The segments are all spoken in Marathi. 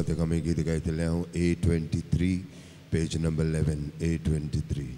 आमी गीत गायतले हांव A23 पेज नंबर 11 A23.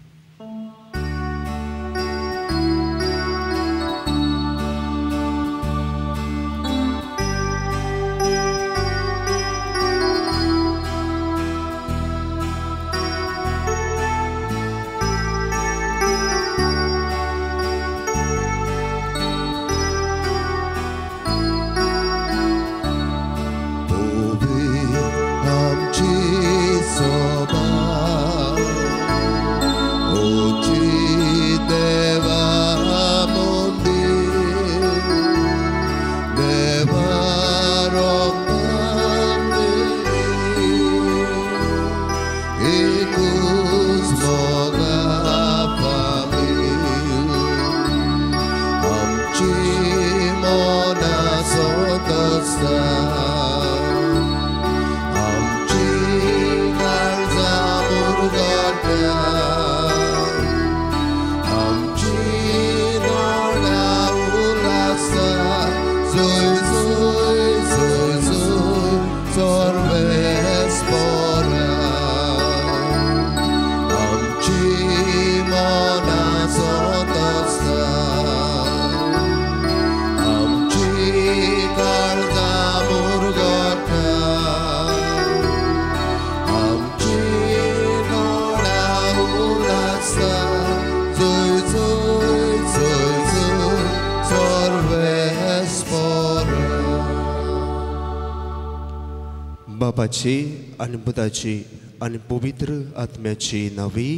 बापाची आनी पुताची आनी पवित्र आत्म्याची नावी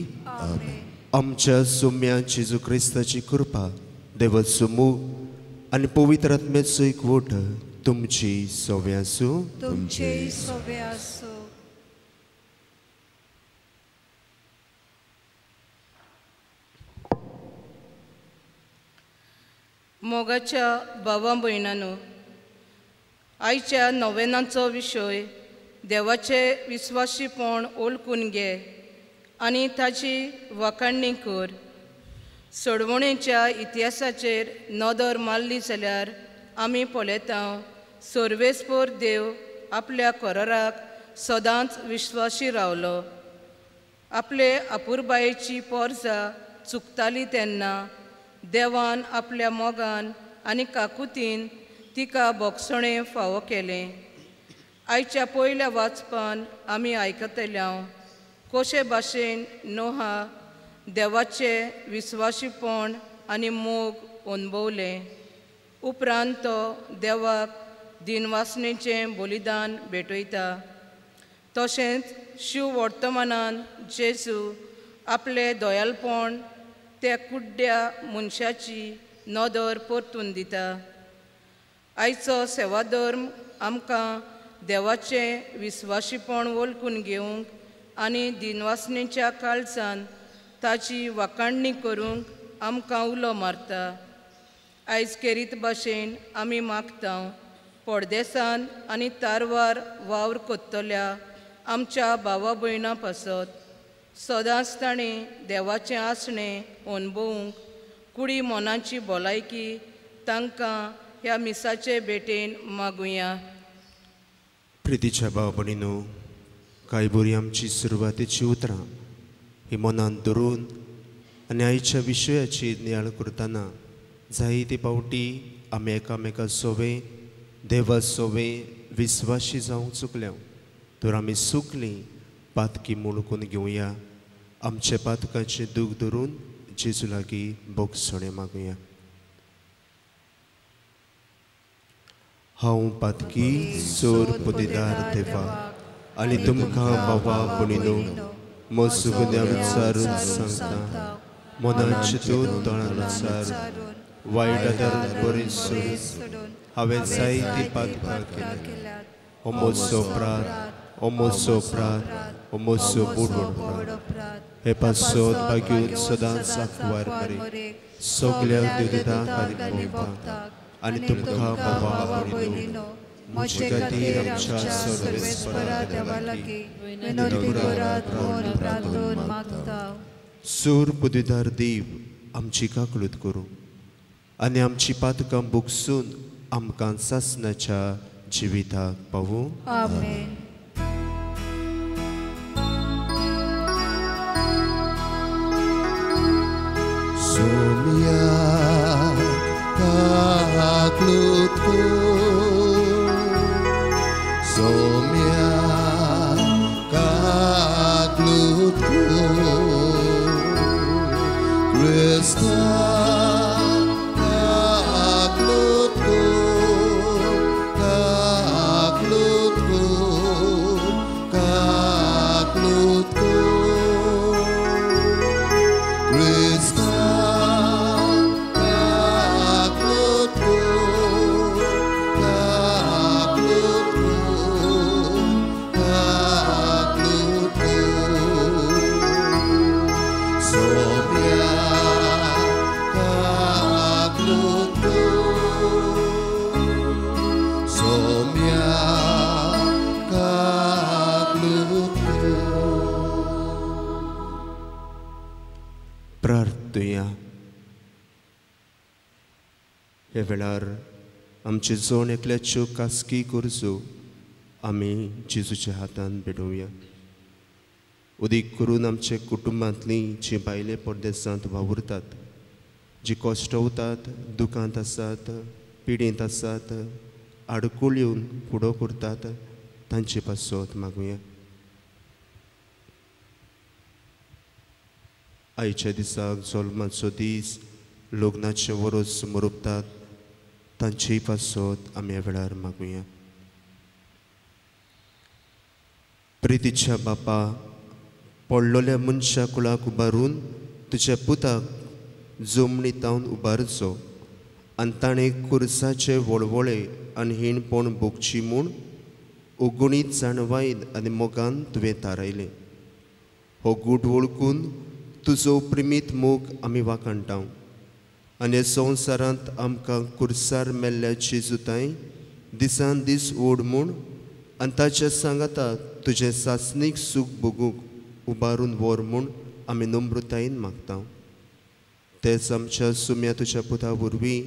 आमच्या सोम्या जेजू क्रिस्ताची कृपा देवाचो मोग आनी पवित्र आत्म्याचो एकवट तुमची सगळे आसूं. मोगाच्या भावा भयणांनो, आयच्या नोवेनाचो विशय देवाचे विस्वासीपण ओळखून घे आनी ताची वाखाणणी कर. सोडवणेच्या इतिहासाचेर नदर मारली जाल्यार आमी पळयता सर्वेस्पर देव आपल्या कराराक सदांच विश्वासी रावलो. आपले आपुरबायेची पोरजां चुकताली तेन्ना देवान आपल्या मोगान आनी काकुतीन तिका बोगसणें फावो केलें. आयच्या पयल्या वाचपान आमी आयकतल्या कशे भाशेन नोहा देवाचे विस्वासीपण आनी मोग अनुभवलें. उपरांत तो देवाक दिनवासनेचें बलिदान भेटयता. तशेंच शिव वर्तमानान जेजू आपले दयाळपण त्या कुड्ड्या मनशाची नदर परतून दिता. आयचो सेवाधर्म आमकां देवाचें विस्वासीपण वळखून घेवंक आनी दिनवासनेच्या काळजान ताची वाखाणणी करूंक आमकां उलो मारता. आयज खेरीत भाशेन आमी मागता परदेसान आनी तारवार वावर कोत्तल्या आमच्या भावा भयणां पासत सदांच ताणें देवाचें आसणें अणभवूंक कुडी मनाची भलायकी तांकां ह्या मिसाचे भेटेन मागुया. प्रितीच्या भाव भयणीनो, कांय बरी आमची सुरवातेची उतरां ही मनांत धरून आनी आयच्या विशयाची नियाळ करतना जायते फावटी आमी एकामेका सोवे देवा सोवे विस्वासी जावंक चुकल्या. तर आमी चुकलीं पातकी मुणकून घेवया. आमच्या पातकाचें दूख धरून जेजू लागीं बोगसणें मागुया. हांव पातकी चोर पुदेदार देवा आनी तुमकां भावा भयणीनो मोसुगद्या विचारून सांगता मनाचे दोळां विचारून वायट आदार बरें सोडून हांवें जायती पातकां केल्यात. हो म्हजो अपराध, हो म्हजो अपराध, हो म्हजो बुडवण. हे पासत भाग्यून सदांच आंखवार बरे सगल्या देवतांक आनी भोवतांक आनी तुमकां भावा भयणीनो म्हजे खातीर आमच्या सर्वेस्परा देवा लागीं विनंती करात म्हूण प्रार्थना मागता. सूर पुदेदार देव आमची काकळूत करूं आनी आमची पातकां बुगसून आमकां सासणाच्या जिविताक पावूं. आमेन. Somia kaglutku Krista kaglutku kaglutku kaglutku Krista kaglutku kaglutku kaglutku Somia kaglutku Somia kaglutku प्रार्थया हे वेळार आमचे जोण एकल्याच्यो कासकी गरजो आमी जेजूच्या हातान भेटोवया उदीक करून आमच्या कुटुंबांतलीं जीं बायले परदेसांत वावुरतात जीं कश्टवतात दुखांत आसात पिडींत आसात आडकूळ येवन फुडो करतात तांचे पासत मागुया आयच्या दिसाक जल्माचो दीस लग्नाचे वरोस मरोपतात तांचेय पासत आमी ह्या वेळार मागुया प्रितीच्या बापा पडलोल्या मनशा कुळाक उबारून तुज्या पुताक जमनीतावन उबारचो आनी ताणें कुर्साचे वळवळे आनी हिणपण भोगची म्हूण उगुणीत जाणवायन आनी मोगान तुवें तारयलें हो गूट वळखून तुजो प्रेमीत मोग आमी वाखाणटाव आनी संवसारांत आमकां कुर्सार मेल्ल्या जेजुताय दिसान दीस ओड म्हूण आनी ताच्या सांगाताक तुजें सासणीक सूख भोगूंक उबारून व्हर म्हूण आमी नम्रतायेन मागता तेच आमच्या सुम्या तुज्या पुता वरवीं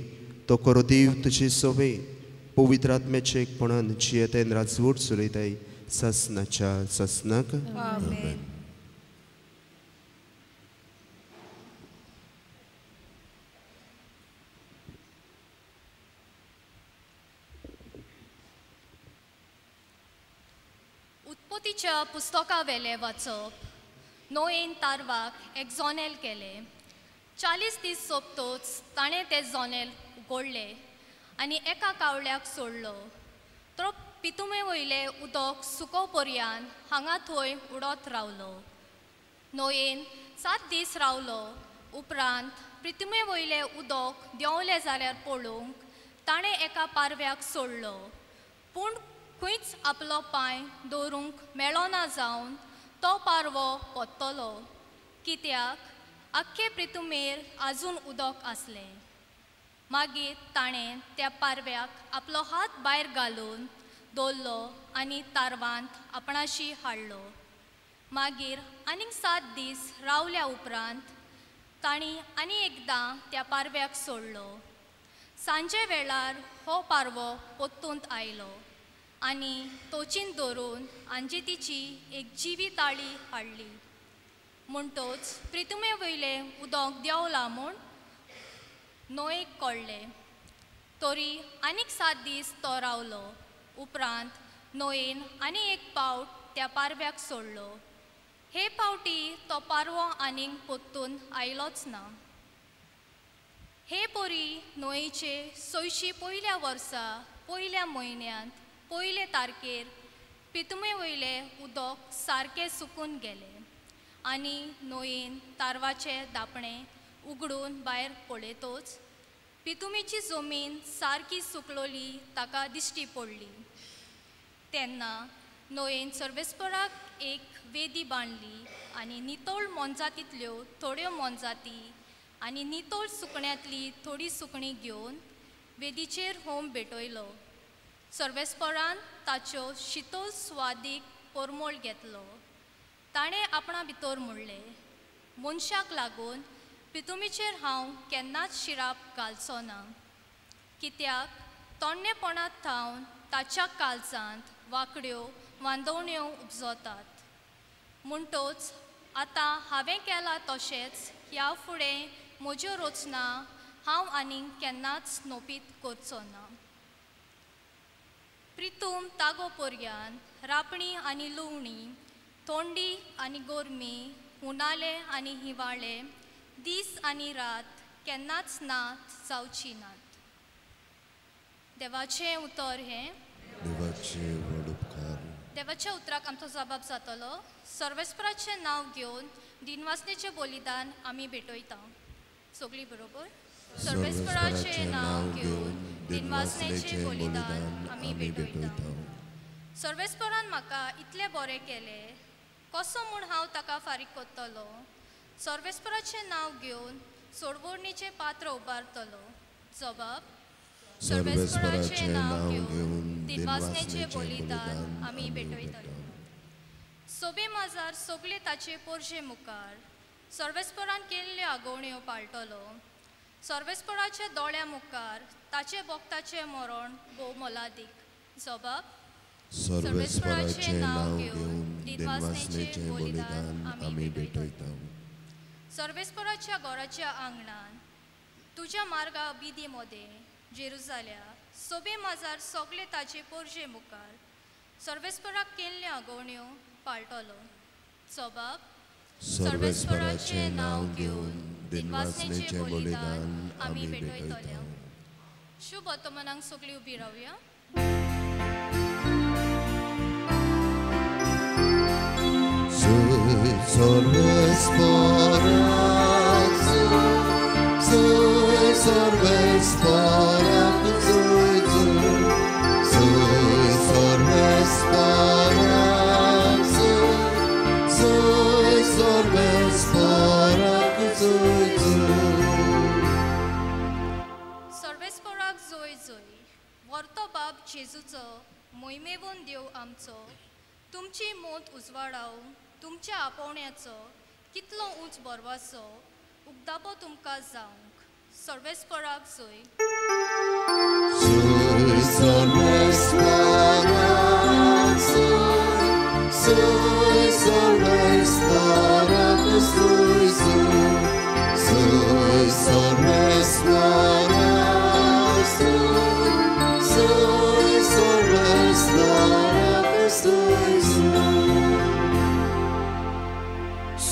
तो कोरोदेव तुजी सवय पवित्र आत्म्याचे एकपणान जियेतायन राजवट चलयताय सासनाच्या सासनाक आमेन. उत्पत्तीच्या पुस्तका वेले वाचप नोएन तारवाक एक जोनेल केले 40 दीस सोंपतोच ताणें तें जोनेल उगडलें आनी एका कावळ्याक सोडलो तो पितुमे वयले उदक सुको पर्यान हांगा थंय उडत रावलो नोएन 7 दीस रावलो उपरांत पितुमे वयले उदक देंवलें जाल्यार पळोवंक ताणें एका पारव्याक सोडलो पूण खंयच आपलो पांय दवरूंक मेळना जावन तो पारवो पोत्तलो कित्याक आख्खे पृथ्वीमेर आजून उदक आसलें मागीर ताणें त्या पारव्याक आपलो हात भायर घालून दवरलो आनी तारवांत आपणाशी हाडलो मागीर आनीक 7 दीस रावल्या उपरांत ताणी आनी एकदां त्या पारव्याक सोडलो सांजे वेळार हो पारवो पोत्तूंत आयलो आनी तोचीन धरून आंजी तिची एक जिवी ताळी हाडली म्हणटोच पृथ्वे वयले उदक देंवला म्हूण नोएक कळ्ळें तरी आनीक 7 दीस तो रावलो उपरांत नोएन आनी एक पावट त्या पारव्याक सोडलो हे पावटी तो पारवो आनीक पोत्तून आयलोच ना हे पोरी नोएचे 600 पयल्या वर्सा पयल्या म्हयन्यांत पयले तारखेर पितुमे वयले उदक सारकें सुकून गेलें आनी नोएन तारवाचे दापणें उगडून भायर पळयतोच पितुमेची जमीन सारकी सुकलोली ताका दिश्टी पडली तेन्ना नोएन सर्वेस्पराक एक वेदी बांदली आनी नितोळ मोनजातींतल्यो थोड्यो मोनजाती आनी नितोळ सुकण्यांतली थोडी सुकणीं घेवन वेदीचेर होम भेटयलो सर्वेस्परान ताच्यो शितोल स्वादीक परमोळ घेतलो ताणें आपणा भितर म्हणलें मनशाक लागून पितुमेचेर हांव केन्नाच शिराप घालचो ना कित्याक तोंडणेपणांत थावन ताच्या काळजांत वांकड्यो वांदोवण्यो उपजोतात म्हणटोच आतां हांवें केलां तशेंच ह्या फुडें म्हज्यो रचना हांव आनीक केन्नाच नोपीत करचो ना प्रितूम तागो पर्यान रापणी आनी लुवणी, थोंडी आनी गोरमी, उनाले आनी हिवाळे, दीस आनी रात केन्नाच नात जावची नात. देवाचें उतर हें. देवाचे व्हड उपकार. देवाच्या उतराक आमचो जबाब जातलो. सर्वेस्पराचें नांव घेवन दिनवासनेचें बलिदान आमी भेटयता. सगळीं बरोबर. सर्वेस्पराचें नांव घेवन दिनवासनेचें बलिदान आमी भेटयता. सर्वेस्परान म्हाका इतलें बरें केलें, कसो म्हूण हांव ताका फारीक करतलो. सर्वेस्पराचें नांव घेवन सोडवणीचें पात्र उबारतलो. जबाब. सर्वेस्पराचें नांव घेवन दिनवासनेचें बलिदान आमी भेटयतलो. सोबे माजार सगळे ताचे पोरजे मुखार सर्वेस्परान केल्ल्यो आगोवण्यो पाळटलो. सर्वेस्पराच्या दोळ्या मुखार ताचे भक्ताचें मरण भोव मोलादीक. जबाब. सर्वेस्पराचें नांव घेवन दिनवासनेचें बलिदान आमी भेटयता. सर्वेस्पराच्या घराच्या आंगणान तुज्या मार्गा बिदी मोदे जेरुजाल्या सोबे माजार सगळे ताचे पोरजे मुखार सर्वेस्पराक केल्ल्यो आगोवण्यो पाळटलो. जबाब. सर्वेस्पराचें नांव घेवन दिनवासनेचें बलिदान आमी भेटयतले. शुभ वर्तमानांक सगळीं उबी रावया. सर्वेस्पराक जोय जोय. वर्तो बाब जेजूचो मोहिमेवून देव आमचो तुमची मोत उजवाडाव, तुमच्या आपोवण्याचो कितलो उंच बरवासो उगदापो तुमकां जावंक. सर्वेस्पराक जोय.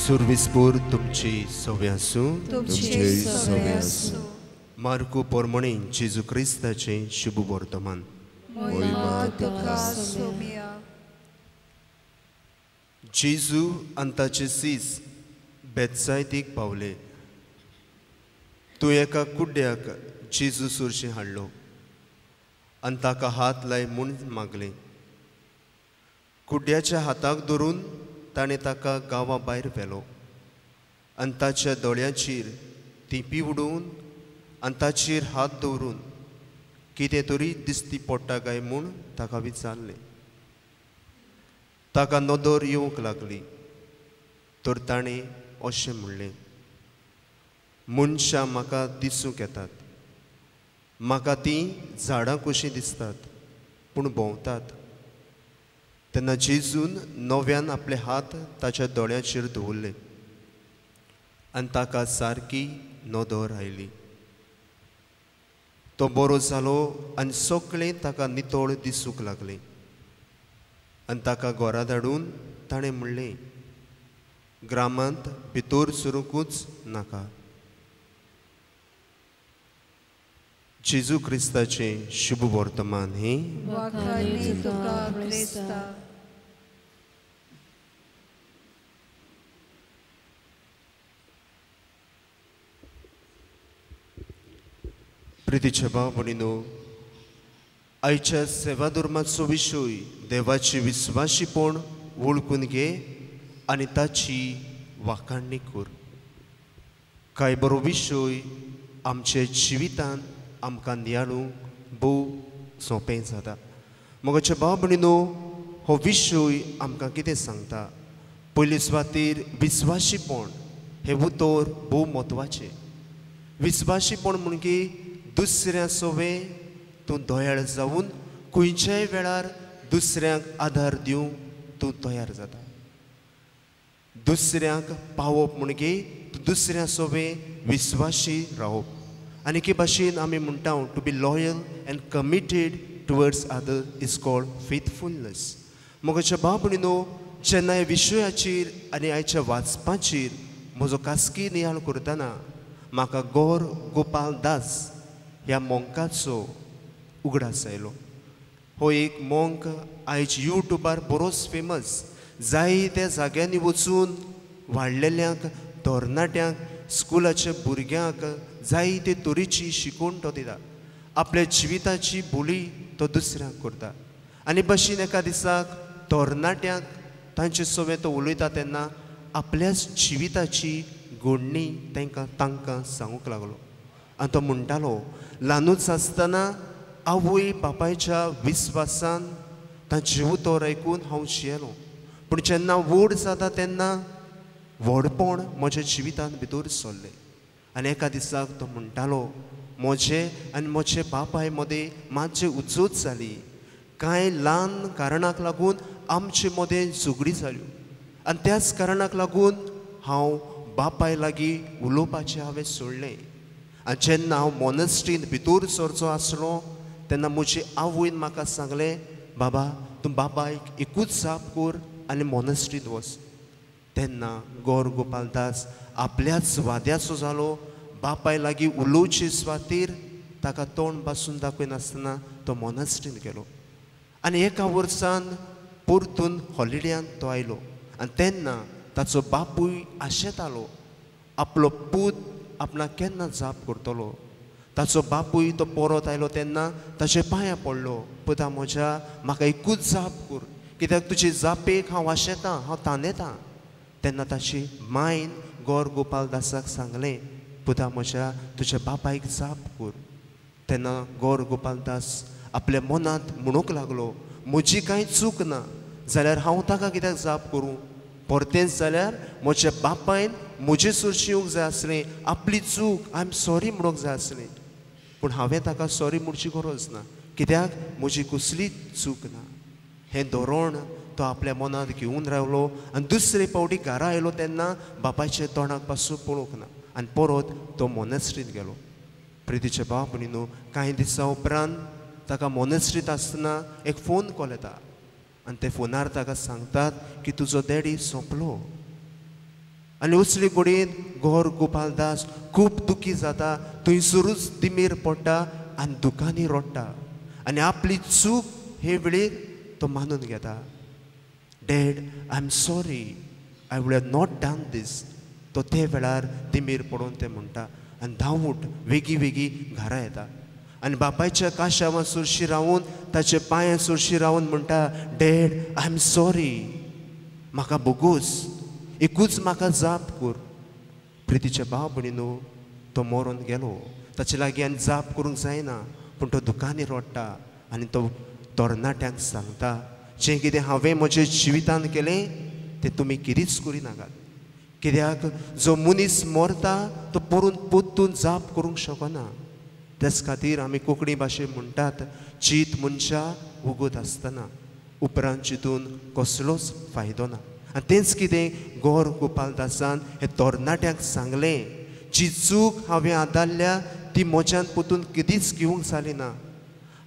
सुरविस्पूर तुमची सवय आसूं. तुमची सवय आसूं. मार्कू पोरमणे जेजू क्रिस्ताचें शुभ वर्तमान. जेजू आनी ताचे सीस बेतसायदीक पावले. तूं एका कुड्ड्याक जेजू सुरशें हाडलो आनी ताका हात लाय म्हूण मागलें. कुड्ड्याच्या हाताक धरून ताणें ताका गांवा भायर व्हेलो आनी ताच्या दोळ्यांचेर तिपी उडोवन आनी ताचेर हात दवरून कितें तरी दिसती पडटा काय म्हूण ताका विचारलें. ताका नदर येवंक लागली तर ताणें अशें म्हणलें, मनशां म्हाका दिसूंक येतात, म्हाका तीं झाडां कशीं दिसतात पूण भोंवतात. तेन्ना जेजून नव्यान आपले हात ताच्या दोळ्यांचेर दवरले आनी ताका सारकी नदर आयली. तो बरो जालो आनी सगळें ताका नितळ दिसूंक लागलें. आनी ताका घरा धाडून ताणें म्हणलें, ग्रामांत भितर सरूंकूच नाका. जेजू क्रिस्ताचें शुभ वर्तमान हें. प्रितीचे भाव भयणीनो, आयच्या सेवा धर्माचो विशय देवाची विस्वाशीपण वळखून घे आनी ताची वाखाणणी कर. कांय बरो विशय आमचे जिवितांत आमकां नियाळूंक भोव सोंपें जाता. मोगाचे भाव भयणीनो, हो विशय आमकां कितें सांगता? पयले सुवातेर विस्वाशीपण हें उतर भोव म्हत्वाचें. विस्वाशीपण म्हणजे दुसऱ्या सोवे तूं दोयाळ जावन खंयच्याय वेळार दुसऱ्यांक आदार दिवंक तूं तयार जाता. दुसऱ्यांक पावप म्हणजे तूं दुसऱ्या सोवे विस्वाशी रावप. आनी के भाशेन आमी म्हणटा to be loyal and committed towards other is called faithfulness. मोगाच्या भाव भयणीनो, जेन्ना ह्या विशयाचेर आनी आयच्या वाचपाचेर म्हजो खासगी नियाळ करतना म्हाका गौर गोपाल दास ह्या मोंकाचो उगडास आयलो. हो एक मोंक आयज यूट्यूबार बरोच फेमस. जायत्या जाग्यांनी वचून वाडलेल्यांक, तरणाट्यांक, स्कुलाच्या भुरग्यांक जायते तरेची शिकवण तो दिता. आपल्या जिविताची बोली तो दुसऱ्यांक करता. आनी भाशेन एका दिसाक तरणाट्यांक तांचे सवें तो उलयता तेन्ना आपल्याच जिविताची घडणी तांकां सांगूंक लागलो. आनी तो म्हणटालो, ल्हानूच आसतना आवय बापायच्या विस्वासान तांचे उतर आयकून हांव जियेलो. पूण जेन्ना व्हड जाता तेन्ना व्हडपण म्हज्या जिवितांत भितर सरलें. आनी एका दिसाक तो म्हणटालो, म्हजे आनी म्हजे बापाय मदें मातशें उजत जाली. कांय ल्हान कारणाक लागून आमचे मदें झगडी जाल्यो. आनी त्याच कारणाक लागून हांव बापाय लागीं उलोवपाचें हांवें सोडलें. आनी जेन्ना हांव मॉनेस्ट्रींत भितर सरचो आसलो तेन्ना म्हजी आवयन म्हाका सांगलें, बाबा तूं बापायक एकूच जाप कर आनी मॉनेस्ट्रींत वच. तेन्ना गौर गोपाल दास आपल्याच वाद्याचो जालो. बापाय लागीं उलोवचे सुवातेर ताका तोंड बासून दाखयनासतना तो मॉनेस्ट्रींत गेलो. आनी एका वर्सान परतून हॉलिडेयान तो आयलो. आनी तेन्ना ताचो बापूय आशेतालो आपलो पूत आपणाक केन्ना जाप करतलो. ताचो बापूय तो परत आयलो तेन्ना ताचे पांयां पडलो, पुता म्हज्या म्हाका एकूच जाप कर, कित्याक तुजे जापेक हांव आशेतां, हांव तांनेतां. तेन्ना ताची मायन गौर गोपाल दासाक सांगलें, पुता म्हज्या तुज्या बापायक जाप कर. तेन्ना गौर गोपाल दास आपल्या मनांत म्हणूंक लागलो, म्हजी कांय चूक ना जाल्यार हांव ताका कित्याक जाप करूं. परतेंच जाल्यार म्हज्या बापायन म्हजे सुरशी येवंक जाय आसलें, आपली चूक आय एम सॉरी म्हणूंक जाय आसलें. पूण हांवें ताका सॉरी म्हणची गरज ना, कित्याक म्हजी कसलीच चूक ना. हें धोरण तो आपल्या मनांत घेवन रावलो. आनी दुसरे फावटी घरा आयलो तेन्ना बापायच्या तोंडाक पासून पळोवंक ना. आनी परत तो मॉनेस्ट्रींत गेलो. प्रितीचे भाव भयणीनो, कांय दिसां उपरांत ताका मॉनेस्ट्रींत आसतना एक फोन कॉल येता. आनी ते फोनार ताका सांगतात की तुजो डॅडी सोंपलो. आनी असले कडेन गौर गोपाल दास खूब दुखी जाता. थंयसरूच दिमेर पडटा आनी दुखांनी रडटा. आनी आपली चूक हे वेळेर तो मानून घेता. Dad I am sorry, I would have not done this. तो ते वेळार दिमेर पडून ते म्हणटा. आनी धांवूट वेगी वेगी घरा येता. आनी बापायच्या काशावां सुरशी रावून ताचे पांयां सुरशी रावून म्हणटा, डॅड आय एम सॉरी, म्हाका बोगूस, एकूच म्हाका जाप कर. प्रितीचे भाव भयणीनो, तो मरून गेलो. ताचे लागीं आनी जाप करूंक जायना. पूण तो दुखांनी रडटा. आनी तो तरणाट्यांक सांगता, जें कितें हांवें म्हज्या जिवितांत केलें तें तुमी कितेंच करिनाकात. कित्याक जो मनीस मरता तो परतून जाप करूंक शकना. तेच खातीर आमी कोंकणी भाशेन म्हणटात, चीत मनशा उगत आसतना उपरांत चिंतून कसलोच फायदो ना. आनी तेंच कितें गौर गोपाल दासान हे तरणाट्यांक सांगलें, जी चूक हांवें आदारल्या ती म्हज्यान परतून कधीच घेवंक जाली ना.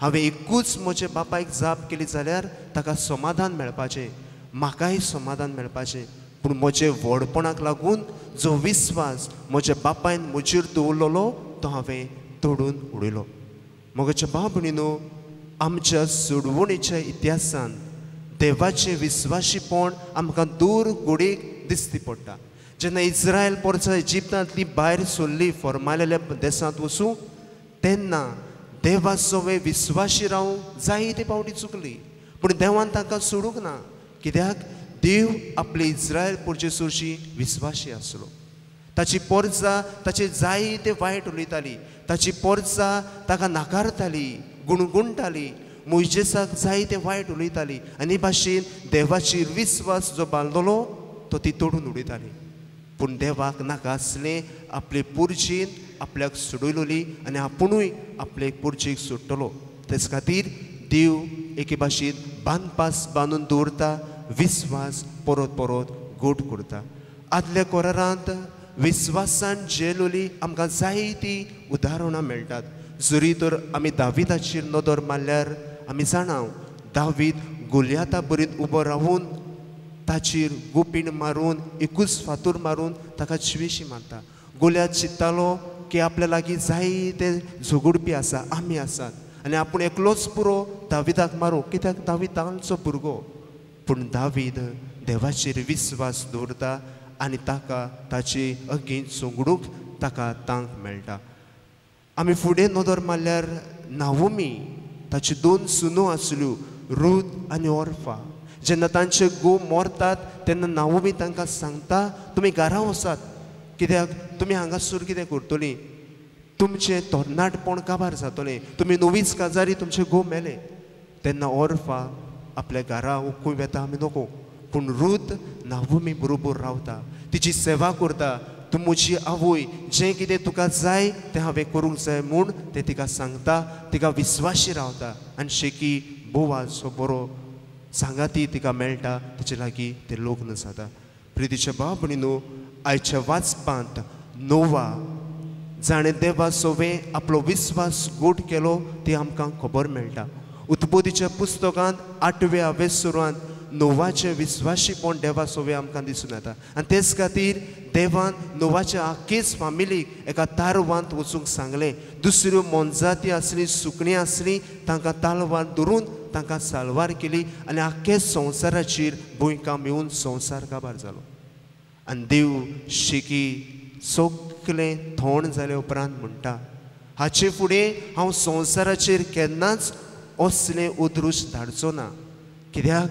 हांवें एकूच म्हज्या बापायक जाप केली जाल्यार ताका समाधान मेळपाचें, म्हाकाय समाधान मेळपाचें. पूण म्हजे व्हडपणाक लागून जो विस्वास म्हज्या बापायन म्हजेर दवरलेलो तो हांवें तोडून उडयलो. म्हज्या भाव भयणीनो, आमच्या सोडवणेच्या इतिहासान देवाचें विस्वाशीपण आमकां दूर घोडयेक दिसती पडटा. जेन्ना इस्रायल परसा इजिप्तांतली भायर सरली फॉर्मालेल्या देसांत वचूं तेन्ना देवा सवे विस्वाशी रावूंक जायते फावटी चुकली. पूण देवान तांकां सोडूंक ना. कित्याक देव आपले इस्रायल परचे सुरशी विस्वाशी आसलो. ताची परजा ताचे जायते वायट उलयताली. ताची परजा ताका नाकारताली, गुणगुणटाली, मोइजेसाक जायते वायट उलयताली. आनी भाशेन देवाचेर विस्वास जो बांदलो तो ती तोडून उडयताली. पूण देवाक नाका आसलें आपले पुरजेन आपल्याक सोडयलोली आनी आपुणूय आपले पुरजेक सोडटलो. तेच खातीर देव एके भाशेन बांदपास बांदून दवरता, विस्वास परत परत गोट करता. आदल्या कोरांत विस्वासान जेलोली आमकां जायती उदाहरणां मेळटात. जरी तर आमी दाविदाचेर नदर मारल्यार आमी जाणाव दावीद गोलियाता बरीत उबो रावून ताचेर गुपीण मारून एकूच फातूर मारून ताका जिवेशी मारता. गोलियात चिंततालो की आपल्या लागीं जायते झगडपी आसा, आमी आसात आनी आपूण एकलोच पुरो दाविदाक मारूं, कित्याक दावीद तांचो भुरगो. पूण दावीद देवाचेर विस्वास दवरता आनी ताका ताचे अगेन झगडूंक ताका तांक मेळटा. आमी फुडें नदर मारल्यार नावोमी ताच्यो 2 सुनो आसल्यो, रूथ आनी ऑर्फा. जेन्ना तांचे घोव मरतात तेन्ना नावोमी तांकां सांगता तुमी घरा वसात, कित्याक तुमी हांगासर कितें करतलीं, तुमचें तरणाटपण काबार जातलें, तुमी नवीच काजारी तुमचे घोव मेले. तेन्ना ऑर्फा आपल्या घरा ओकूय वेता आमी नको, पूण रूथ नावोमी बरोबर रावता, तिची सेवा करता. तूं म्हजी आवय, जें कितें तुका जाय तें हांवें करूंक जाय म्हूण तें तिका सांगता. तिका विस्वाशी रावता आनी शेकी बोवाजो बरो सांगाती तिका मेळटा, तिचे लागीं तें लग्न जाता. प्रितीच्या भाव भयणीनो, आयच्या वाचपांत नोवा जाणें देवा सोवें आपलो विस्वास गोट केलो ती आमकां खबर मेळटा. उत्पत्तीच्या पुस्तकांत 8व्या वेसुरांत नोवाचें विस्वाशीपण देवा सोवें आमकां दिसून येता. आनी तेच खातीर देवान नोवाच्या आख्खेच फामिलीक एका तारवांत वचूंक सांगलें. दुसऱ्यो मोनजाती आसली, सुकणीं आसलीं, तांकां तालवार धरून तांकां सालवार केली आनी आख्खे संवसाराचेर भुंयकां येवन संवसार काबार जालो. आनी देव शेकी सगळें थोंड जाले उपरांत म्हणटा, हाचे फुडें हांव संवसाराचेर केन्नाच असलें उद्रूश धाडचो ना, कित्याक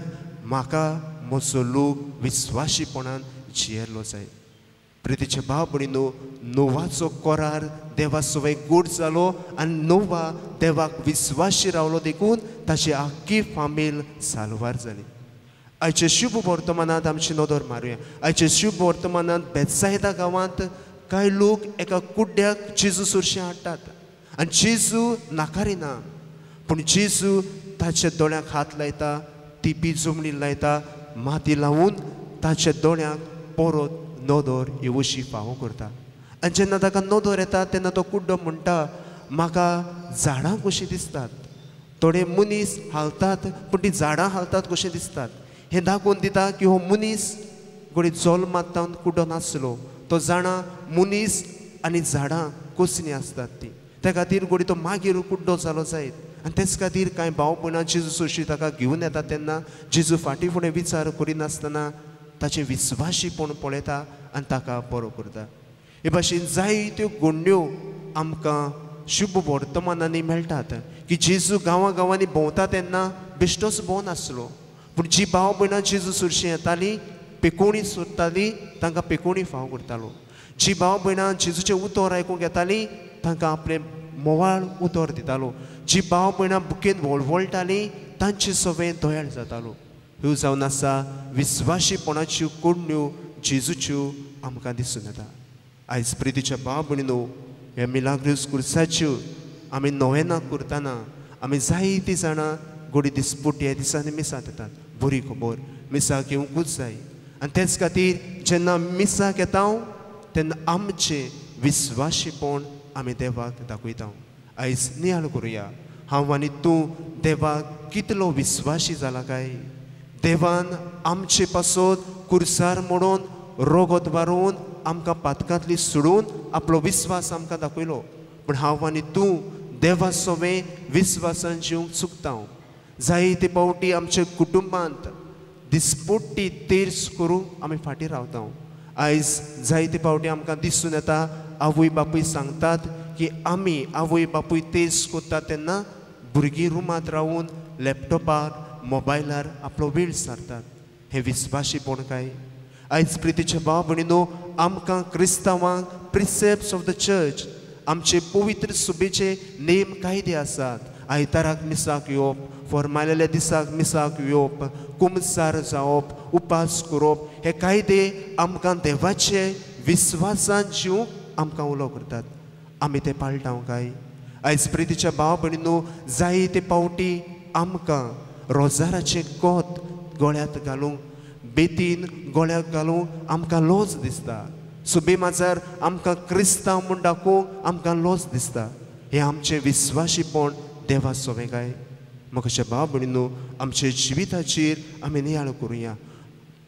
म्हाका म्हजो लोक विस्वाशीपणान जियेरलो जाय. प्रितीचे भाव भयणीनो, नोवाचो करार देवा सोवें गोड जालो आनी नोवा देवाक विस्वाशी रावलो देखून ताची आख्खी फामील सालवार जाली. आयच्या शुभ वर्तमानांत आमची नदर मारुया. आयच्या शुभ वर्तमानांत बेतसायदा गांवांत कांय लोक एका कुड्ड्याक जेजू सुरशें हाडटात आनी जेजू नाकारिना, पूण जेजू ताच्या दोळ्यांक हात लायता, तिपी जमनी लायता, माती लावून ताच्या दोळ्यांक परत नदर येवशी फावो करता. आनी जेन्ना ताका नदर येता तेन्ना तो कुड्डो म्हणटा, म्हाका झाडां कशीं दिसतात, थोडे मनीस हालतात पूण तीं झाडां हालतात कशें दिसतात. हें दाखोवन दिता की हो मनीस घोडी जल्मांत कुड्डो नासलो, तो जाणा मनीस आनी झाडां कसलीं आसतात तीं. त्या खातीर घोडी तो मागीर कुड्डो जालो जायत. आनी तेच खातीर कांय भाव भयणां जेजू सुरशी ताका घेवन येता तेन्ना जेजू फाटीं फुडें विचार करिनासतना ताचें विस्वाशीपण पळयता आनी ताका बरो करता. हे भाशेन जायत्यो गोंड्यो आमकां शुभ वर्तमानांनी मेळटात की जेजू गांवां गांवांनी भोंवता तेन्ना बेश्टोच भोंवनासलो, पूण जीं भाव भयणां जेजू सुरशीं येतालीं, पेकोणी सोदतालीं, तांकां पेकोणी फाव करतालो. जीं भाव भयणां जेजूचें उतर आयकूंक येतालीं तांकां आपलें मोवाळ उतर दितालो. जीं भाव भयणां बुकेन वळवळटालीं तांचे सवें दोयाळ जातालो. ह्यो जावन आसा विस्वाशीपणाच्यो कोडण्यो जेजूच्यो आमकां दिसून येता. आयज प्रितीच्या भाव भयणीनो, हे मिलाग्रूस कुर्साच्यो आमी नोवेनां करतना आमी जायतीं जाणां घोडी दिसपट्टी ह्या दिसांनी मिसाक येतात. बरी खबर, मिसाक येवंकूच जाय. आनी तेच खातीर जेन्ना मिसाक येता तेन्ना आमचें विस्वाशीपण आमी देवाक दाखयता. आयज नियाळ करुया, हांव आनी तूं देवाक कितलो विस्वाशी जाला काय. देवान आमचे पासत कुर्सार मोडून रोगत वारोवन आमकां पातकांतली सोडून आपलो विस्वास आमकां दाखयलो. पूण हांव आनी तूं देवा सोवें विस्वासान जिवंक चुकता. जायते पावटी आमच्या कुटुंबांत दिसपट्टी तेर्स करूंक आमी फाटीं रावता. आयज जायते पावटी आमकां दिसून येता आवय बापूय सांगतात की आमी आवय बापूय तेर्स करता तेन्ना भुरगीं रुमांत रावून लॅपटॉपार मोबायलार आपलो वेळ सारतात. हें विस्वाशीपण काय. आयज प्रितीचे भाव भयणीनो, आमकां क्रिस्तांवांक प्रिसेप्ट्स ऑफ द चर्च, आमचे पवित्र सुबेचे नेम कायदे आसात. आयताराक मिसाक येवप, फॉर्मालेल्या दिसाक मिसाक येवप, कुमसार जावप, उपास करप, हे कायदे आमकां देवाचे विस्वासान जिवंक आमकां उलो करतात. आमी ते पाळटा काय. आयज प्रितीच्या भाव भयणीनो, जायते पावटी आमकां रोजाराचें कोत गोळ्यांत घालूंक, बेतीन गोळ्याक घालूंक आमकां लज दिसता. सुबे माजार आमकां क्रिस्तांव म्हूण दाखोवंक आमकां लज दिसता. हें आमचें विस्वाशीपण देवा सोवें काय. मोगाच्या भाव भयणीनो, आमच्या जिविताचेर आमी नियाळ करुया.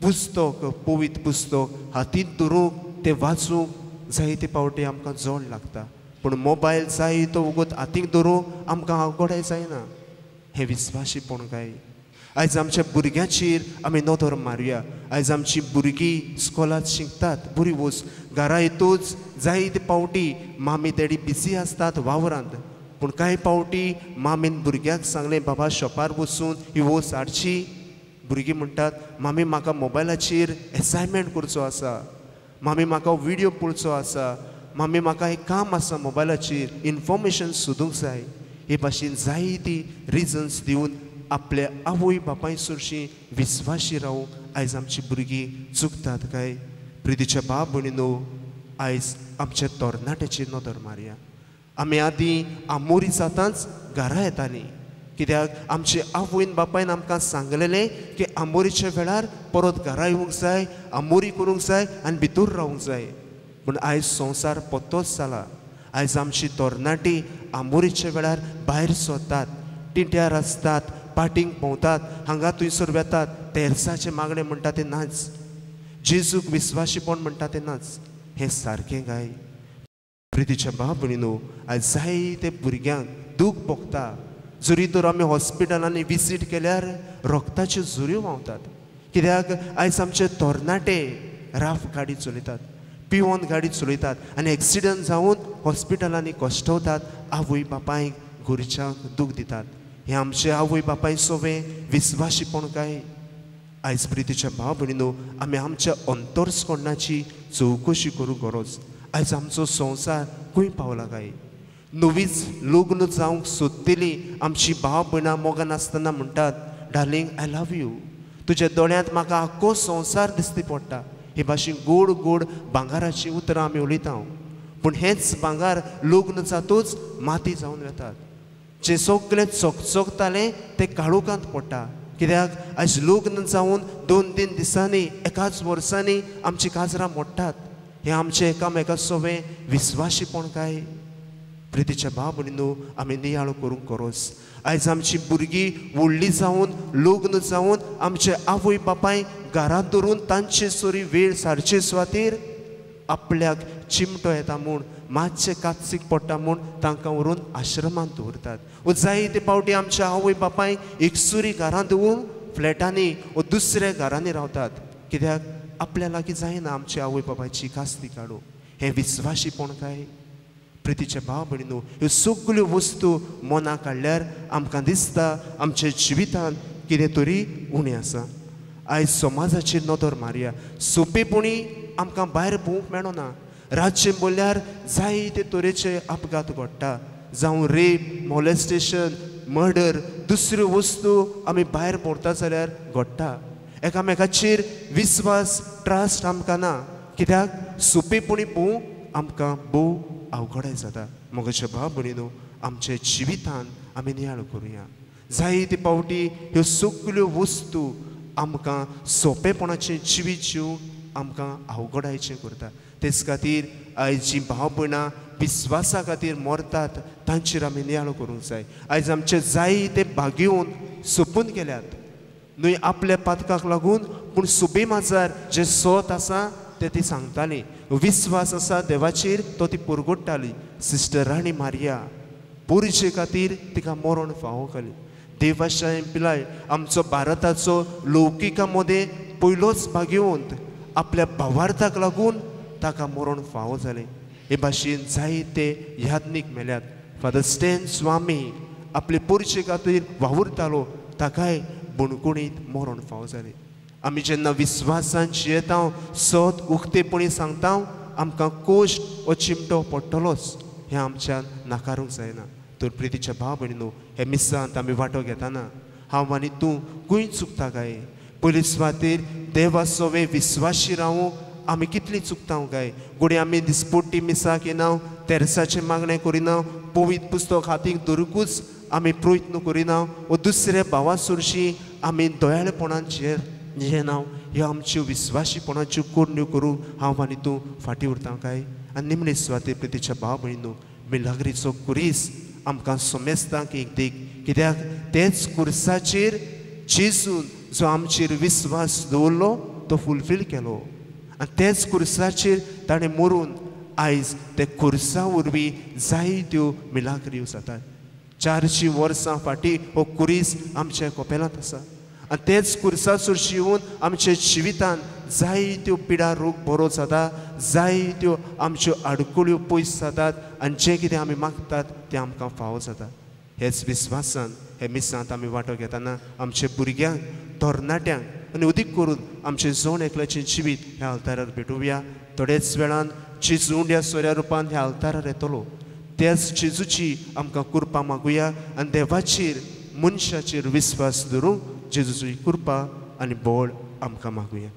पुस्तक, पवित्र पुस्तक हातींत धरूंक तें वाचूंक जायते पावटी आमकां जोड लागता. पूण मोबायल जाय तो वगत हातीक धरूंक आमकां अवघडाय जायना. हें विस्वाशीपण काय? आयज आमच्या भुरग्यांचेर आमी नदर मारुया. आयज आमची भुरगीं स्कॉलांत शिकतात, बरी वच. घरा येतूच जायते पावटी मामी डॅडी बिजी आसतात वावरांत. पूण कांय पावटी मामीन भुरग्याक सांगलें, बाबा शॉपार वचून ही वस्त हाडची. भुरगीं म्हणटात, मामी म्हाका मोबायलाचेर एसायनमेंट करचो आसा, मामी म्हाका विडियो पळोवचो आसा, मामी म्हाका एक काम आसा मोबायलाचेर, इन्फॉर्मेशन सोदूंक जाय. हे भाशेन जायती रिजन्स दिवन आपल्या आवय बापाय सुरशी विस्वाशी रावूंक आयज आमची भुरगीं चुकतात काय? प्रितीच्या भाव भयणीनो, आयज आमच्या तरणाट्याचेर नदर मारया. आमी आदीं आमोरी जातांच घरा येतालीं, कित्याक आमचे आवयन बापायन आमकां सांगलेलें की आमोरीच्या वेळार परत घरा येवंक जाय, आमोरी करूंक जाय आनी भितर रावंक जाय. पूण आयज संवसार पत्तोच जाला. आयज आमची तरणाटी आमोरीच्या वेळार भायर सरतात, टिट्यार आसतात, पाटींक भोंवतात, हांगा थंयसर वेतात. तेर्साचे मागणें म्हणटा तें नाच, जेजूक विस्वाशीपण म्हणटा तें नाच. हें सारकें काय? प्रितीच्या भाव भयणीनो, आयज जायते भुरग्यांक दूख भोगता. जरी तर आमी हॉस्पिटलांनी विजीट केल्यार रक्ताच्यो झुऱ्यो व्हांवतात. कित्याक आयज आमचे तरणाटे राफ गाडी चलयतात, पिवोन गाडी चलयतात आनी एक्सिडंट जावन हॉस्पिटलांनी कश्टवतात. आवय बापायक घरच्यांक दूख दितात. हें आमचे आवय बापाय सोवें विस्वाशीपण काय? आयज प्रितीच्या भाव भयणीनो, आमी आमच्या अंतरस्करणाची चवकशी करूंक गरज. आयज आमचो संवसार खंय पावला काय? नवीच लग्न जावंक सोदतली आमची भाव भयणां मोगान नासतना म्हणटात, डार्लिंग आय लव यू, तुज्या दोळ्यांत म्हाका आख्खो संवसार दिसती पडटा. हे भाशेन गोड गोड भांगाराची उतरां आमी उलयता. पूण हेंच भांगार लग्न जातूच माती जावन वेतात. जें सगळें चकचकतालें तें काळोखांत पडटा. कित्याक आयज लग्न जावन 2-3 दिसांनी, एकाच वर्सांनी आमची काजरां मोडटात. हें आमचें एकामेका सोवें विस्वाशीपण काय? प्रितीच्या भाव भयणीनो, आमी नियाळ करूंक गरज. आयज आमची भुरगीं व्हडलीं जावन लग्न जावन आमचे आवय बापाय घरांत धरून तांचे सोरी वेळ सारचे सुवातेर आपल्याक चिमटो येता म्हूण, मातशें कातसीक पडटा म्हूण तांकां व्हरून आश्रमांत दवरतात. वो जायते पावटी आमच्या आवय बापाय एकसुरी घरांत दवरून फ्लॅटांनी वा दुसऱ्या घरांनी रावतात. कित्याक आपल्या लागीं जायना आमच्या आवय बापायची कास्ती काडूं. हें विस्वाशीपण काय? प्रितीच्या भाव भयणीनो, ह्यो सगळ्यो वस्तू मनाक काडल्यार आमकां दिसता आमच्या जिवितांत कितें तरी उणें आसा. आयज समाजाचेर नदर मारया. सोंपेपणी आमकां भायर भोवंक मेळना. राज्य बोल्ल्यार जायते तरेचे अपघात घडटा, जावं रेप, मॉलेस्टेशन, मर्डर, दुसऱ्यो वस्तू आमी भायर भोंवता जाल्यार घडटा. एकामेकाचेर विस्वास, ट्रस्ट आमकां ना. कित्याक सोंपेपणी भोवंक आमकां भोव अवघडाय जाता. मोगाच्या भाव भयणीनो, आमच्या जिवितांत आमी नियाळ करुया. जायते पावटी ह्यो सगळ्यो वस्तू आमकां सोंपेपणाचें जिवीत जिवंक आमकां अवघडायचें करता. तेच खातीर आयज जीं भाव भयणां विस्वासा खातीर मरतात तांचेर आमी नियाळ करूंक जाय. आयज आमचे जायते भाग्यवन सोंपून गेल्यात, न्हय आपल्या पातकाक लागून, पूण सुबे माजार जे सोत आसा ते ती सांगताली. विस्वास आसा देवाचेर तो ती पुरगोडटाली. सिस्टर राणी मारिया पुरचे खातीर तिका मरण फावो केली. देवाशाय पिलाय आमचो भारताचो लौकिका मदें पयलोच भाग्यवंत आपल्या भावार्थाक लागून ताका मरण फावो जालें. हे भाशेन जायते याज्ञीक मेल्यात. फादर स्टॅन स्वामी आपले पुरचे खातीर वावुरतालो, ताकाय बुणकुणीत मरण फावो जालें. आमी जेन्ना विस्वासान जियेता, सत उक्तेपणी सांगता, आमकां कोश्ट वो चिमटो पडटलोच हें आमच्यान नाकारूंक जायना. तर प्रितीच्या भाव भयणीनो, हे मिसांत आमी वांटो घेताना हांव आनी तूं खंय चुकता काय? पयले सुवातेर देवा सोवे विस्वाशी रावूंक आमी कितलीं चुकता काय? घोडी आमी दिसपट्टी मिसाक येना, तेरसाचें मागणें करिना, पवित्र पुस्तक हातीक धरुकूच आमी प्रयत्न करिना, वा दुसऱ्या भावा सुरशी आमी दोयाळपणान जियेना. ह्यो आमच्यो विस्वाशीपणाच्यो कोडण्यो करूंक हांव आनी तूं फाटीं उरता काय? आनी निमणे सुवातेर प्रितीच्या भाव भयणीनो, मिलाग्रीचो कुरीस आमकां सोमेस्ता की एक देख कित्याक तेच कुर्साचेर जेजून जो आमचेर विस्वास दवरलो तो फुलफील केलो आनी तेच कुर्साचेर ताणें मरून आयज ते कुर्सा वरवीं जायत्यो मिलाग्री जातात. 400 वर्सां फाटीं हो कुरीस आमच्या कोपेलांत आसा आनी तेच कुर्साचेर शिवून आमच्या जिवितांत जायत्यो पिडा रोग बरो जाता, जायत्यो आमच्यो आडकुळ्यो पयस जातात आनी जें कितें आमी मागतात तें आमकां फावो जाता. हेच विस्वासान हे मिसांत आमी वांटो घेतना आमच्या भुरग्यांक, तरणाट्यांक आनी अदीक करून आमचें जोण एकल्याचें जिवीत ह्या आल्तारार भेटोवया. थोडेच वेळान जेजू उंड्या सोऱ्या रुपान ह्या आल्तारार येतलो. त्याच जेजूची आमकां कृपा मागुया आनी देवाचेर मनशाचेर विस्वास दवरूंक जेजूची कृपा आनी बोळ आमकां मागुया.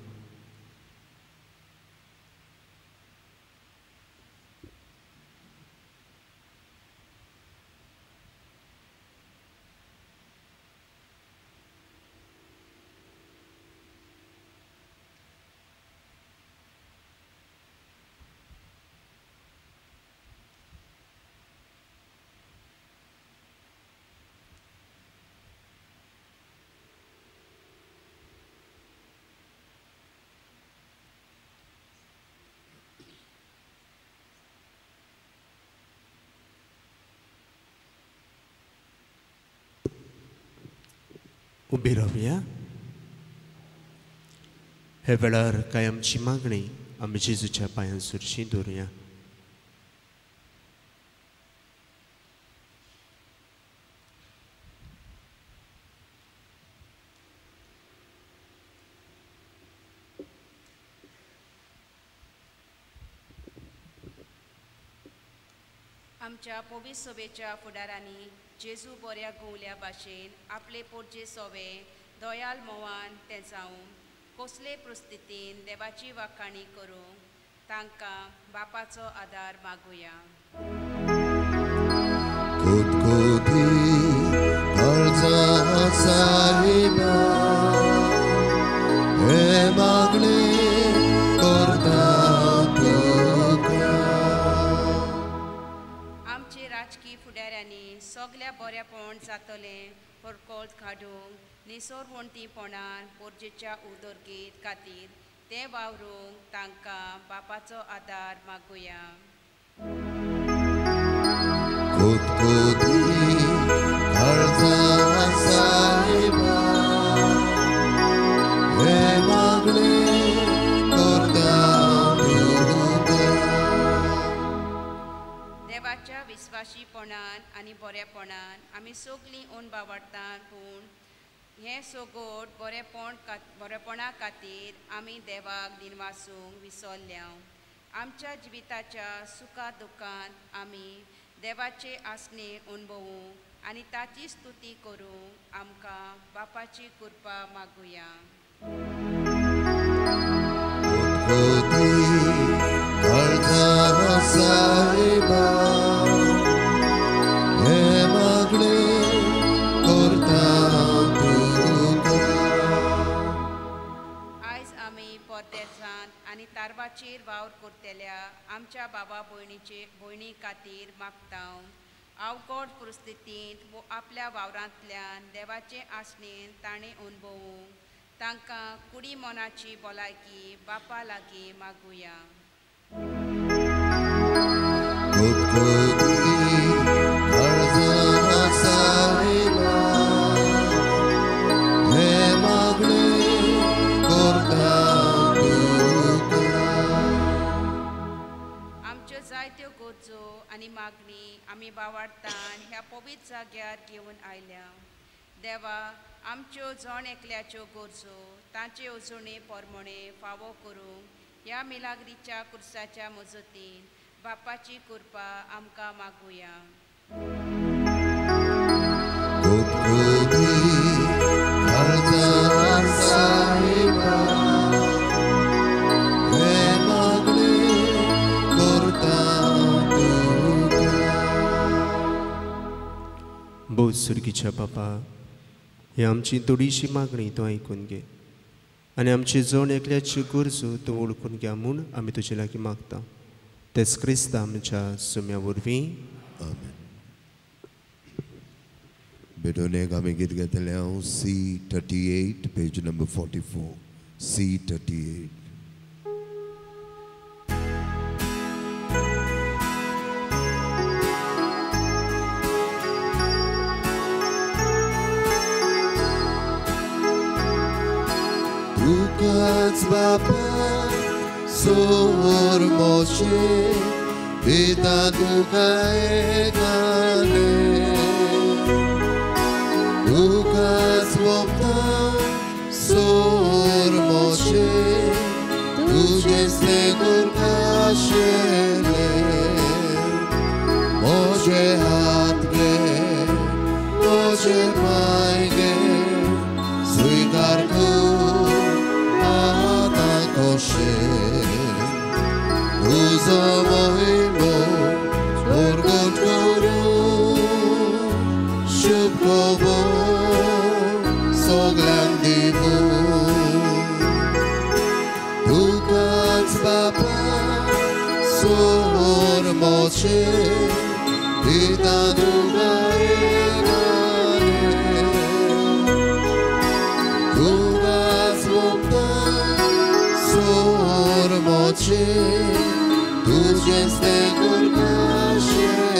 उबी रावया. हे वेळार काय आमची मागणी आमी जेजूच्या पांयांसुरशी दवरुया. आमच्या पवित्र सभेच्या फुडारांनी जेजू बऱ्या गोवल्या भाशेन आपले पोरचे सोवे दयाल मोवान ते जावन कसले परिस्थितीन देवाची वाखाणी करूंक तांकां बापाचो आदार मागुया. राजकीय फुडाऱ्यांनी सगळ्या बऱ्यापण जातले परकोळ काडूंक निसोरवंतीपणान पोरजेच्या उदरगीत खातीर ते वावरूंक तांकां बापाचो आदार मागुया. देवाच्या विस्वाशीपणान आनी बरेपणान आमी सगळीं ओन बावडटात पूण हे सोगोट बरेपणा खातीर आमी देवाक दिनवासूंक विसरल्या. आमच्या जिविताच्या सुखा दुखांत आमी देवाचे आसने अणभवूंक आनी ताची स्तुती करूंक आमकां बापाची कृपा मागुया. आयज आमी परदेसांत आनी तारवाचेर वावर करतल्या आमच्या बाबा भयणी खातीर मागता. अवघड परिस्थितींत आपल्या वावरांतल्यान देवाचे आसनेन ताणें अणभवूंक तांकां कुडी मनाची भलायकी बापा लागीं मागुया. आमच्यो जायत्यो गरजो आनी मागणी आमी बावडटान ह्या पवित्र जाग्यार घेवन आयल्या. देवा आमच्यो जण एकल्याच्यो गरजो तांचे अजुणे परमणे फावो करूंक ह्या मिलाग्रीच्या कुर्साच्या मजतीन बापाची कृपा आमकां मागुया. बोध सुर्गीच्या बापा, ही आमची थोडीशी मागणी तो आयकून घे आनी आमची जण एकल्याची गरजो तूं वळखून घ्या म्हूण आमी तुजे लागीं मागता. तेच क्रिस्त आमच्या सुम्या वरवीं. आमेन. बेटोने आमी गीत घेतलें हांव C38 page number 44 C38. Tukați Baba sor moșe Vita duca egale Tukați Baba sor moșe Tuge stegur cașele Moșe hatge Moșe maige Sui carcu Uzo moimo Orgot guru Shubkovo Soglang divu Tukats Baba Sor moche Vita duga egane Tukats Baba Sor moche Tu este curcașele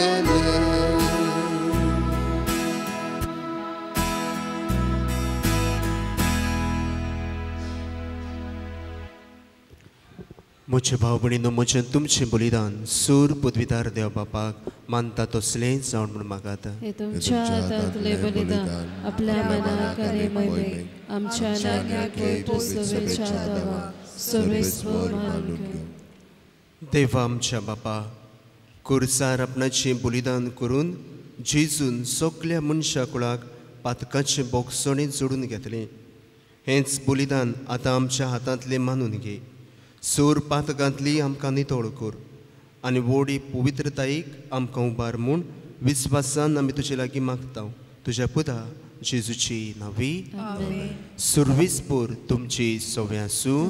मुझे भाव भयणींनो मुझे तुमचे बलिदान सूर पदवीदार देव बापाक मानता तसलें जावन म्हूण मागात हे तुमच्या हातांतले बलिदान आपल्या मनाक आनी मोहिमेक आमच्या नाग्याक सोबेच्या दवा सर्वेस्वर मानून घेवं. देवा आमच्या बापा कुर्सार आपणाचें बलिदान करून जेजून सगल्या मनशा कुळाक पातकाचें बोगसणें जोडून घेतलें. हेंच बलिदान आतां आमच्या हातांतलें मानून घे. सोर पातकांतली आमकां नितळ कर आनी व्हडी पवित्रतायेक आमकां उबार म्हूण विस्वासान आमी तुजे लागीं मागता. तुज्या पुता जेजूची नांवी सर्वेस्पर तुमची सवय आसूं.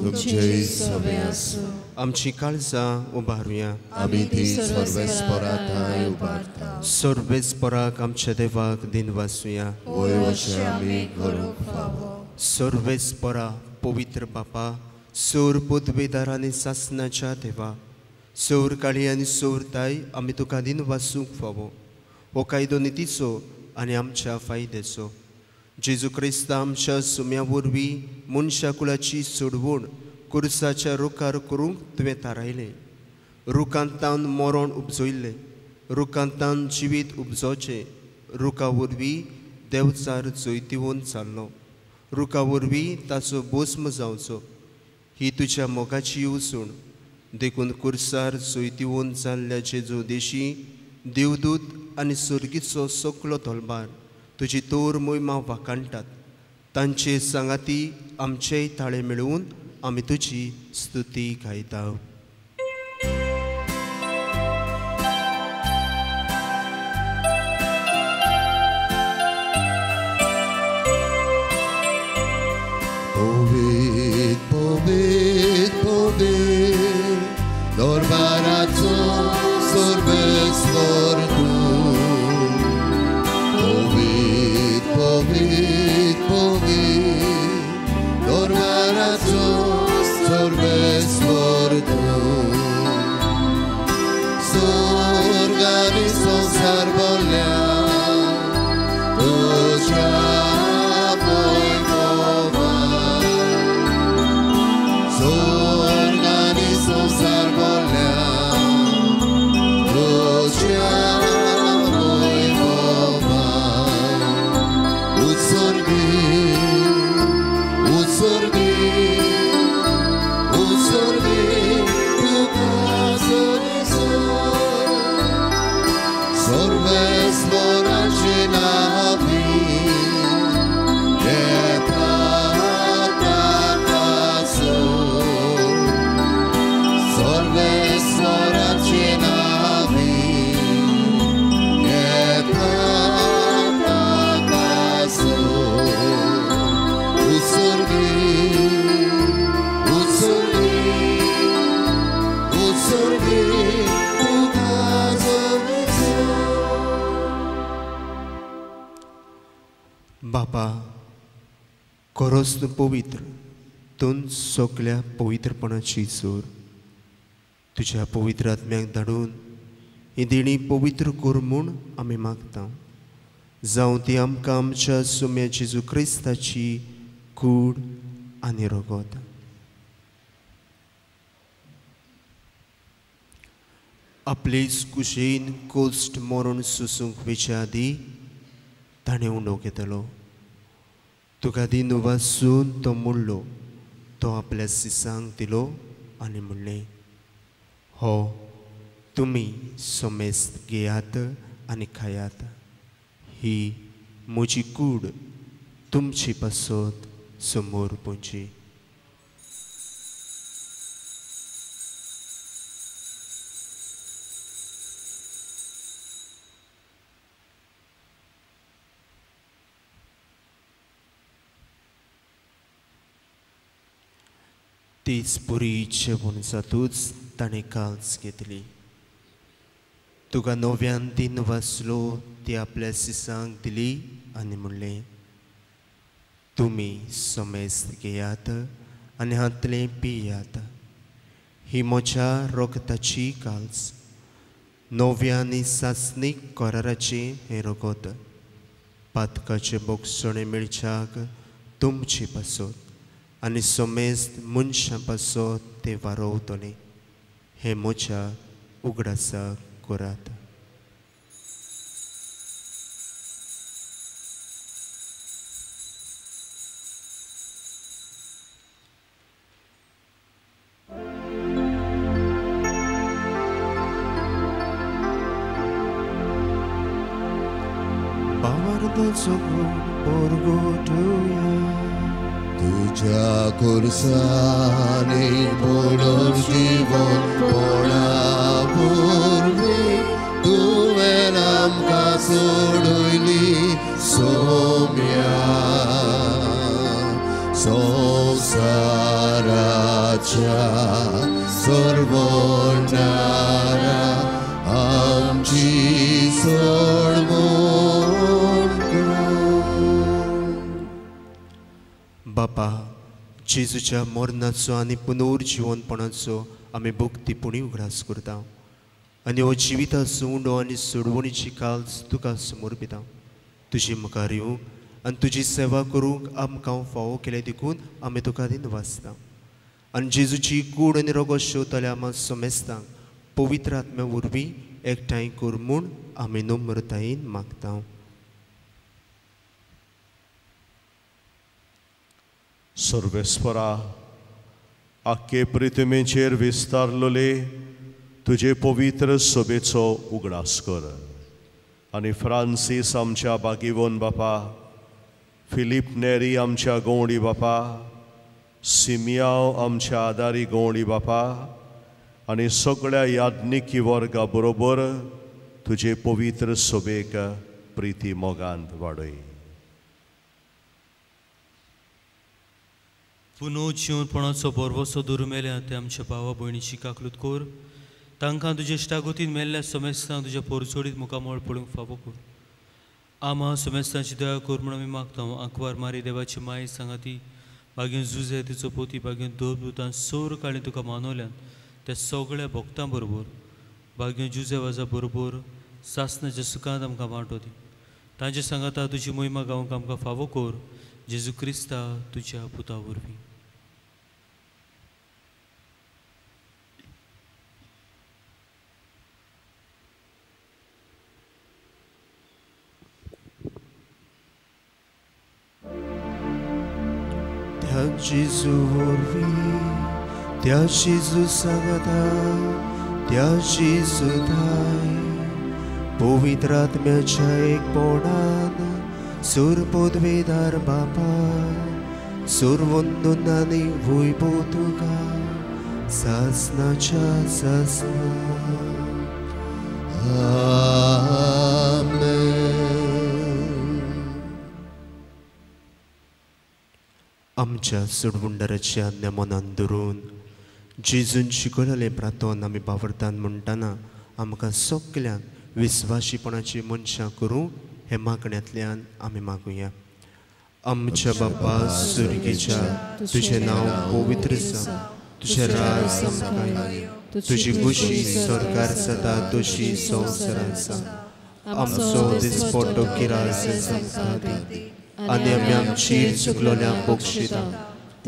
आमची काळजां उबारुया. आमी ती सर्वेस्परांत उबारता. सर्वेस्पराक आमच्या देवाक दिन वासुया. सर्वेस्परा पवित्र बापा सोर पदवेदार आनी सासणाच्या देवा सोर काळी आनी सोर ताय आमी तुका दिन वासूंक फावो. हो कायदो नितीचो आनी आमच्या फायद्याचो. जेजू क्रिस्त आमच्या सुम्या वरवीं मनशा कुळाची सोडवण कुर्साच्या रुखार करूंक तुवें थारायलें. रुखांतान मरण उपजयल्लें. रुखांतान जिवीत उपजोवचें. रुखा वरवीं देवचार जैतिवून चाललो. रुखा वरवीं ताचो भस्म जावचो. ही तुज्या मोगाची उसण देखून कुर्सार जैतिवून जाल्ल्या जेजू देशी देवदूत आनी सर्गीचो सगळो तोलबार तुजी तोर मोहिमा वाकाणटात. तांचे सांगाती आमचेय ताळे मेळून आमी तुजी स्तुती गायता. Norbarazzo sorbesfor tu. Povit, povit, povit. Norbarazzo sorbesfor tu. Sorganizo sarbolea. Tuja voi pova. Sorganizo sarbolea. Usurgi खरोच तूं पवित्र, तूं सगळ्या पवित्रपणाची जोर. तुज्या पवित्र आत्म्याक धाडून ही देणी पवित्र कर म्हूण आमी मागता. जावं ती आमकां आमच्या सुम्या जेजू क्रिस्ताची कूड आनी रगत. आपलेच कुशेन कोस्ट मरण सुसूंक वेच्या आदी ताणें उंडो घेतलो. तुका दिन वाचून तो म्हणलो, तो आपल्या सिसांक दिलो आनी म्हणलें, हो तुमी सोमेस्त घेयात आनी खायात. ही म्हजी कूड तुमची पासत समोर पोंची. तीच पुरी जेवण जातूच ताणें काल्स घेतली. तुका नव्यान दिन वाचलो ती आपल्या सिसांक दिली आनी म्हणलें, तुमी सोमेस्त घेयात आनी हातलें पियात. ही म्हज्या रगताची काल्स, नव्या आनी सासणीक कराराचें हें रगत. पातकाचे बोगसणे मेळच्याक तुमची पासत आनी सोमेस्त मनशां पासत ते वारोवतले. हें म्हज्या उगडासाक करात. बावार्दाचो पोरगोटुया तुझ्या कुर्साने पुनर्जीवन पोळा पूर्वी तुवें आमकां सोडयली सोम्या. संवसाराच्या सर्वोन्नारा आमची सोडवण कर. बापा, जेजूच्या मरणाचो आनी पुनर्जीवनपणाचो आमी भक्तीपणी उगडास करता आनी हो जिविताचो उंडो आनी सोडवणीची काल्स तुका समोर पिता. तुजी मुखार येवंक आनी तुजी सेवा करूंक आमकां फावो केले देखून आमी तुका दिन वाचता. आनी जेजूची कूड आनी रगत शेवतल्या आमा सोमेस्तांक पवित्र आत्म्या वरवीं एकठांय कर म्हूण आमी नम्रतायेन मागता. सर्वेस्परा, आख्खे पृथ्वीचेर विस्तारलोले तुजे पवित्र सोबेचो उगडास कर. आनी फ्रांसीस आमच्या बागीवोन बापा, फिलीप नेरी आमच्या गवंडी बापा, सिमियांव आमच्या आदारी गवंडी बापा आनी सगळ्या याज्ञिकी वर्गा बरोबर तुजे पवित्र सोबेक प्रिती मोगांत वाडय. पुनर्जीवनपणाचो बरवसो दुर्मेल्या ते आमच्या भावा भयणीची काकलूत कोर. तांकां तुजे श्टागोतीन मेल्ल्या सोमेस्तांक तुज्या पोरचोडीत मुखामोळ पडूंक फावो कर. आमा सोमेस्तांची दया कर म्हूण आमी मागता. आंकवार मारी देवाची माय सांगाती बागेन जुजे तिचो पोती बागेन दोरदूतान सोर काळी तुका मानवल्यान त्या सगळ्या भक्तां बरोबर बागेन जुजे वाजा बरोबर सासणाच्या सुखांत आमकां वांटो दी. तांचे सांगाता तुजी महिमा गावंक आमकां फावो कर. जेजू क्रिस्ता तुज्या पुता वरवीं. त्या जेजू वरवीं, त्या जेजू सांगाता, त्या जेजू थाय पवित्र आत्म्याच्या एकपणान सुर पदवेदार बापा, सुर वंदन आनी वैभव तुका सासणाच्या सासणा. आमच्या सुडवंडराची आज्ञा मनान धरून जेजून शिकयलें प्रार्थन आमी बावरतान म्हणटाना आमकां सगल्यांक विस्वाशीपणाची मनशां करूं हे मागण्यांतल्यान आमी मागुया. आमच्या बाप्पा सुर्गीच्या तुझे नाव पवित्र जावं, तुझे राज समकाय, तुझी खुशी स्वर्गार सदा तुझी संवसारांत जावं. आमचो दिसपट्टो किरास समकादी आनी आमी आमची चुकलोल्या बक्षिता,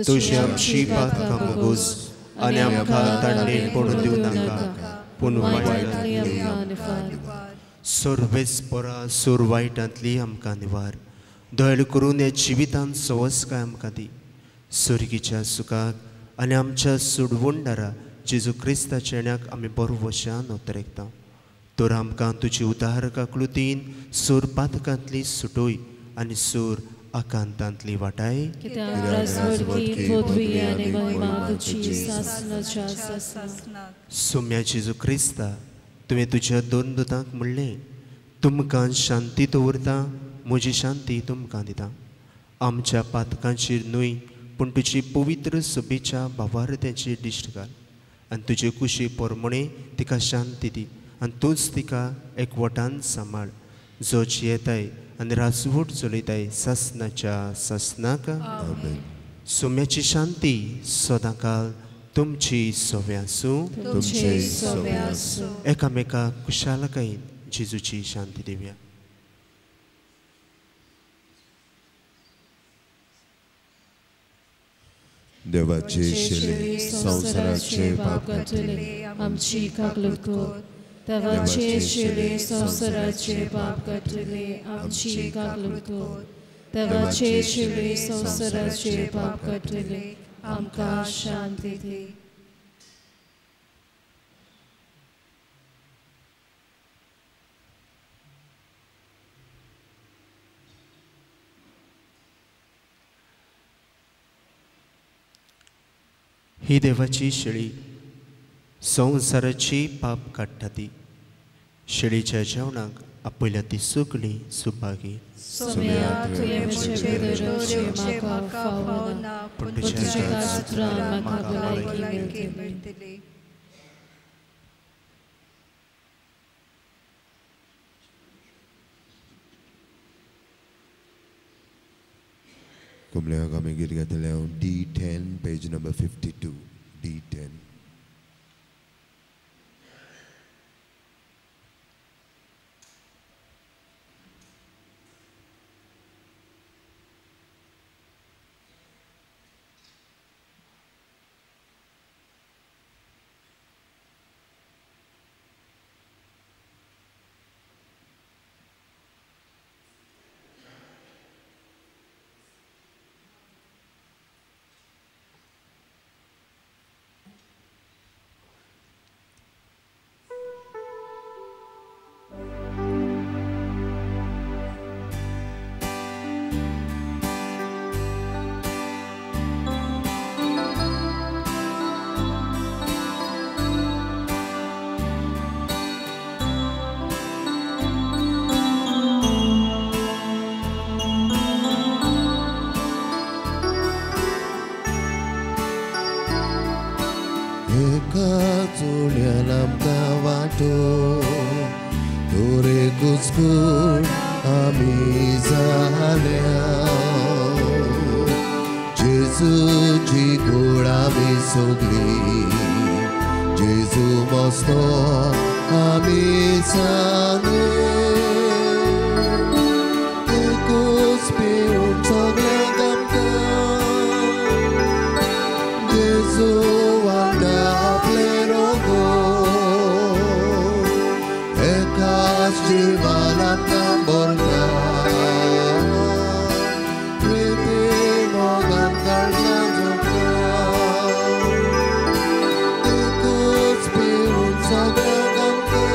तुझी आमची पातकां मागूस आनी आमकां तांणेन पडून दिवं नाका, पूण वायटांतली सर्वेस्परा सूर वायटांतली आमकां निवार. दयाळू करून ह्या जिवितांत सवस्काय आमकां दी. सुर्गीच्या सुखाक आनी आमच्या सुडवणदारा जेजू क्रिस्ताच्या येण्याक आमी बरो वशान उतरेकता. तर आमकां तुजी उदारका कृतीन सूर पातकांतली सुटोय आनी सूर आकांतांतली वाटाय. सोम्या जेजू क्रिस्ता, तुवें तुज्या दोन दुतांक म्हणलें, तुमकां शांती दवरता, म्हजी शांती तुमकां दिता. आमच्या पातकांचेर न्हय पूण तुजी पवित्र सभेच्या भावार्थ्याचेर दिश्ट घाल आनी तुजे कुशी पोरमणे तिका शांती दी आनी तूंच तिका एकवटान सांबाळ, जो जियेताय आनी राजवट चलयताय सासनाच्या सासनाक. सोम्याची शांती सदांकाल तुमची सोबे आसूं. एकामेकाक कुशालकायेन जेजूची शांती दिवया. देवाचे शेळे संवसाराचे पाप काडटले आमची काकलूत कर. देवाचे शेळे संवसाराचे पाप काडटले आमची काकलूत कर. देवाचे शेळे संवसाराचे पाप काडटले आमकां शांती दी. ही देवाची शेळी संवसाराची पाप काडटा ती. शेळीच्या जेवणाक आपयल्या ती सगळी सुभागी. पूण तुज्या कातरान म्हाका भलायकी मेळटली. Kumleha kami girigatalaw D10, page number 52. D10. Dore kuspur ami zalya Jesu ji goda mi sogli Jesu mosto ami sane Kuspir sogle gamka Jesu wanda plerogo Jivalam tamborna Priti mogan karjan jokka Ikut spirun sogagamka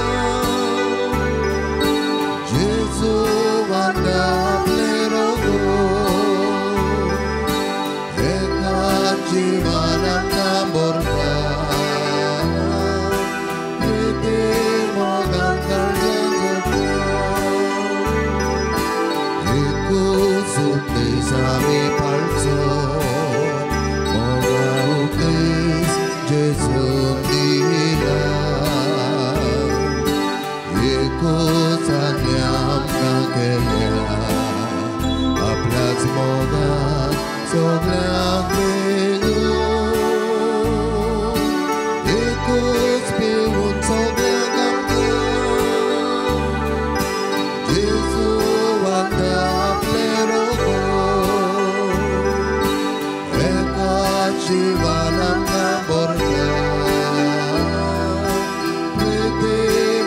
सगळ्यांक एकच पिवून सगळ्यांक जेजू वांगडा आपले रोग एका जिवान आमकां भरता प्रिती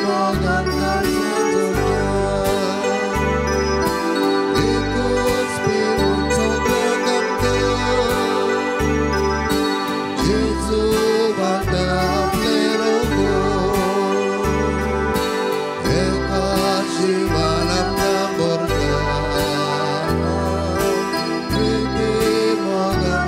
मोगान एकच पिवून सगळ्यांक जेजू वांगडा आपले रोग एका जिवान आमकां भरता प्रिती मोगान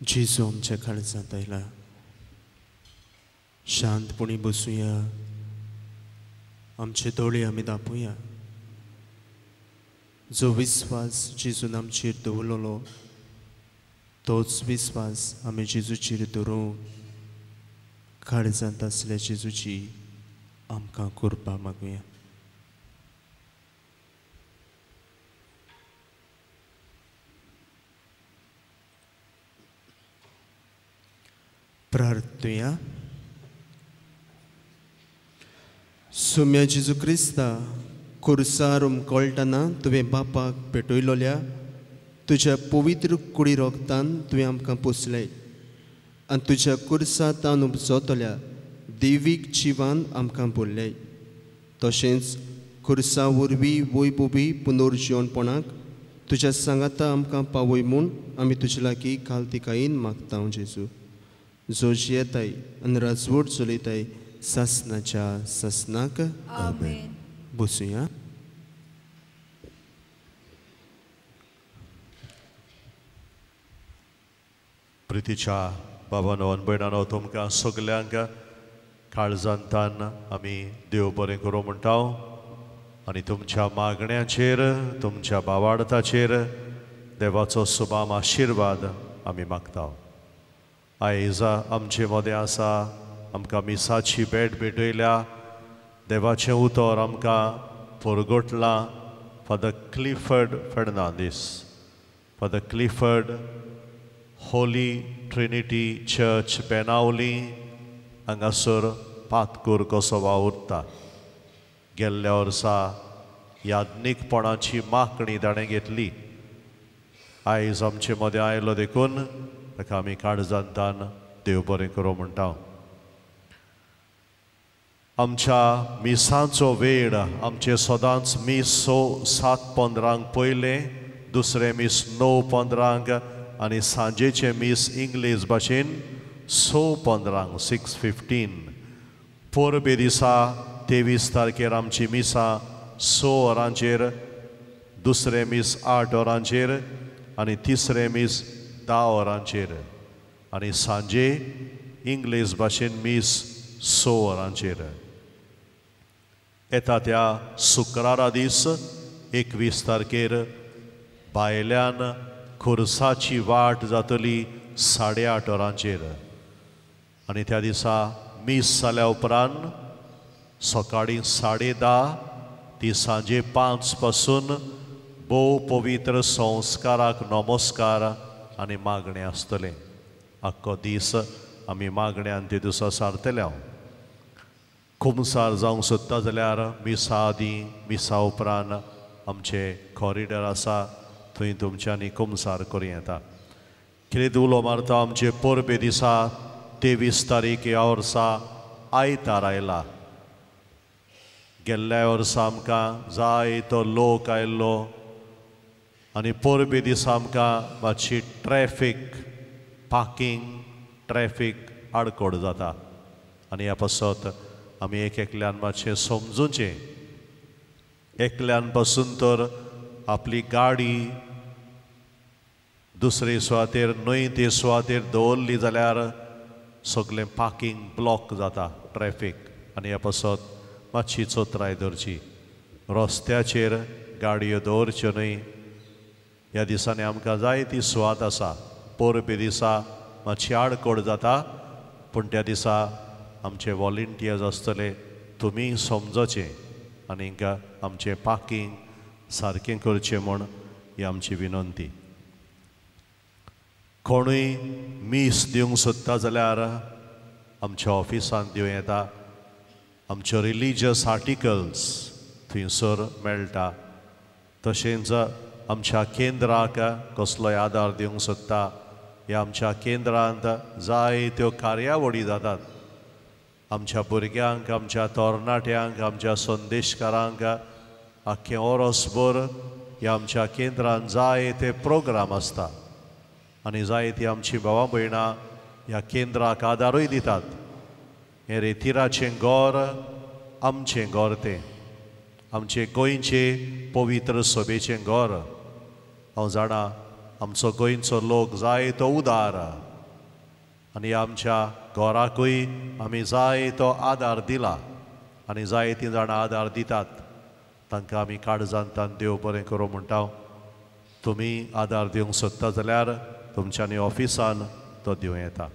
जेजू आमच्या काळजांत आयला. शांतपणी बसूया, आमचे दोळे आमी धांपूया. जो विस्वास जेजून आमचेर दवरलेलो तोच विस्वास आमी जेजूचेर दवरून काळजांत आसल्या जेजूची आमकां कृपा मागुया. प्रार्थुया. सुम्या जेजू क्रिस्ता, खुर्सार उमकळटना तुवें बापाक पेटयलोल्या तुज्या पवित्र कुडी रोगतान तुवें आमकां पोसलें आनी तुज्या खुर्सातान उपजतल्या दैवीक जिवान आमकां भरलें. तशेंच खुर्सा वरवीं वैभवी पुनर्जीवनपणाक तुज्या सांगाता आमकां पावय म्हूण आमी तुजे लागीं कालतिकायेन मागता जेजू. जो जियेताय आनी राजवट चलयताय सासनाच्या सासनाक. आमेन. बसूया. प्रितीच्या बाबानो आनी भयणानो तुमकां सगल्यांक काळजांतान आमी देव बरें करूं म्हणटा आनी तुमच्या मागण्यांचेर तुमच्या बावाडताचेर देवाचो सुबाम आशिर्वाद आमी मागता. आयज आमचे मदें आसा आमकां मिसाची भेट भेटयल्या देवाचें उतर आमकां परगटलां father Clifford Fernandes. Father Clifford Holy Trinity Church Benaulim हांगासर पातकूर कसो वावुरता. गेल्ल्या वर्सा याज्ञिकपणाची मागणी ताणें घेतली. आयज आमचे मदें आयलो देखून ताका आमी काळजांतान देव बरें करूं म्हणटा. आमच्या मिसांचो वेळ आमचे सदांच मीस 7:15 पयलें, दुसरें मीस 9:15 आनी सांजेचे मीस इंग्लीश भाशेन 6:15 6:15. परबे दिसा 23 तारखेर आमची मिसां 6 वरांचेर, दुसरें मीस 8 वरांचेर आनी तिसरें मीस 10 वरांचेर आनी सांजे इंग्लीश भाशेन मीस 6 वरांचेर. येता त्या शुक्रारा दीस 21 तारखेर भायल्यान खुर्साची वाट जातली 8:30 वरांचेर आनी त्या दिसा मीस जाल्या उपरांत सकाळीं 10:30 ती सांजे 5 पासून भोव पवित्र संस्काराक नमस्कार आनी मागणे आसतले. आख्खो दीस आमी मागण्यांत ते दिसा सारतले. कुमसार जावंक सोदता जाल्यार मिसा आदीं मिसा उपरांत आमचे कॉरिडर आसा थंय तुमच्यांनी कुमसार करूं येता. कितें उलो मारता आमचे परबे दिसा 23 तारीख ह्या वर्सा आयतार आयला. गेल्ल्या वर्सा आमकां जायतो लोक आयिल्लो आनी परबे दिसा आमकां मातशी ट्रॅफीक आडकोड जाता आनी ह्या पासत आमी एकल्यान मातशें समजुचें. एकल्यान पासून तर आपली गाडी दुसरे सुवातेर न्हय ते सुवातेर दवरली जाल्यार सगळें पार्किंग ब्लॉक जाता ट्रॅफीक आनी ह्या पासत मातशी चोत्राय धरची. रस्त्याचेर गाडयो दवरच्यो न्हय. ह्या दिसांनी आमकां जायती सुवात आसा. परबे दिसा मातशी आडकोड जाता पूण त्या दिसा आमचे वॉलंटियर्स आसतले तुमी समजचें आनीक आमचें पार्किंग सारकें करचें म्हूण ही आमची विनंती. कोणूय मीस दिवंक सोदता जाल्यार आमच्या ऑफिसांत दिवं येता. आमच्यो रिलिजियस आर्टिकल्स थंयसर मेळटा. तशेंच आमच्या केंद्राक कसलोय आदार दिवंक सोदता. ह्या आमच्या केंद्रांत जायत्यो कार्यावळी जातात. आमच्या भुरग्यांक आमच्या तरणाट्यांक आमच्या संदेशकारांक आख्खें ओरोसभर ह्या आमच्या केंद्रांत जायते प्रोग्राम आसता आनी जायतीं आमचीं भावां भयणां ह्या केंद्राक आदारूय दितात. हें रेतिराचें गोर आमचें गोर तें आमचे गोंयचें पवित्र सभेचें गोर. हांव जाणा आमचो गोंयचो लोक जायतो उदार आनी आमच्या गोराकूय आमी जायतो आदार दिला आनी जायतीं जाणां आदार दितात. तांकां आमी काळजांतान देव बरें करूं म्हणटा. तुमी आदार दिवंक सोदता जाल्यार तुमच्यांनी ऑफिसान तो दिवं येता.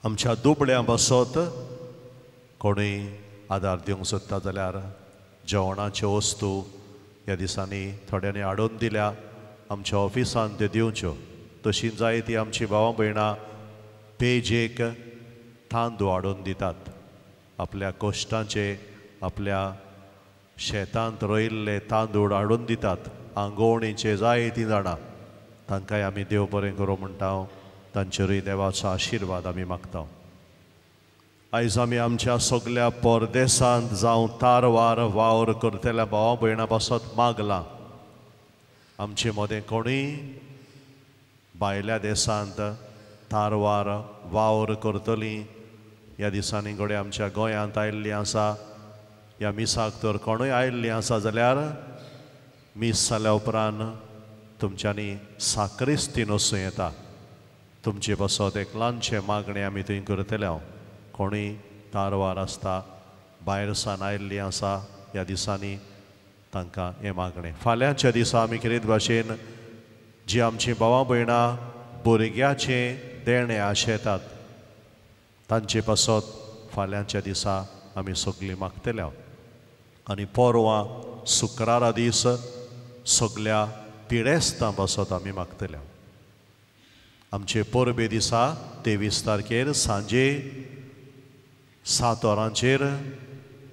आमच्या दुबळ्यां बसत कोणूय आदार दिवंक सोदता जाल्यार जेवणाच्यो वस्तू ह्या दिसांनी थोड्यांनी हाडून दिल्या. आमच्या ऑफिसान त्यो दिवच्यो. तशीं जायतीं आमचीं भावां भयणां पेजेक तांदूळ हाडून दितात. आपल्या कोश्टांचे आपल्या शेतांत रोयिल्ले तांदूळ हाडून दितात. आंगवणीचे जायतीं जाणां तांकांय आमी देव बरें करूं म्हणटा. तांचेरूय देवाचो आशिर्वाद आमी मागता. आयज आमी आमच्या सगळ्या परदेसांत जावं तारवार वावर करतल्या भावां भयणां पासत मागलां. आमचे मदें कोणूय भायल्या देशांत तारवार वावर करतलीं ह्या दिसांनी घडये आमच्या गोंयांत आयिल्लीं आसा. ह्या मिसाक तर कोणूय आयिल्लीं आसा जाल्यार मीस जाल्या उपरांत तुमच्यांनी साकरिस्तीन वचूं येता. तुमचे पासत एक ल्हानशें मागणें आमी थंय करतले. कोणूय तारवार आसता भायर सावन आयिल्लीं आसा ह्या दिसांनी तांकां हें मागणें. फाल्यांच्या दिसा आमी कितें भाशेन जीं आमचीं भावां भयणां भुरग्याचें देणें आशेतात तांचे पासत फाल्यांच्या दिसा आमी सगळीं मागतले. आनी परवां शुक्रारा दीस सगळ्या पिडेस्तां पासत आमी मागतले. आमचे परबे दिसा 23 तारखेर सांजे 7 वरांचेर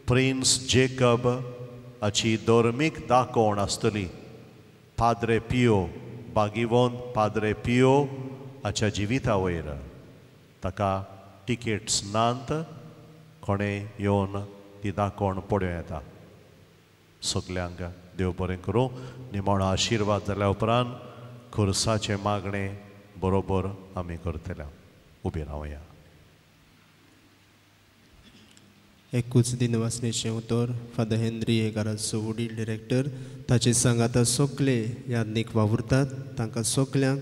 प्रिन्स जेकब हाची धर्मीक दाखोवण आसतली. पाद्रे पियो बागीवंत पाद्रे पियो हाच्या जिविता वयर. ताका टिकेट्स नात. कोणें येवन ती दाखोवण पळोवं येता. सगल्यांक देव बरें करूं. निमाणो आशिर्वाद जाल्या उपरांत खुर्साचें मागणें बरोबर आमी करतले. उबे रावया. एकूच दिनवासनेचें उतर फादर हेनरी हेगाराचो वडील डिरेक्टर ताचे सांगाता सगळे यादनीक वावुरतात. तांकां सगल्यांक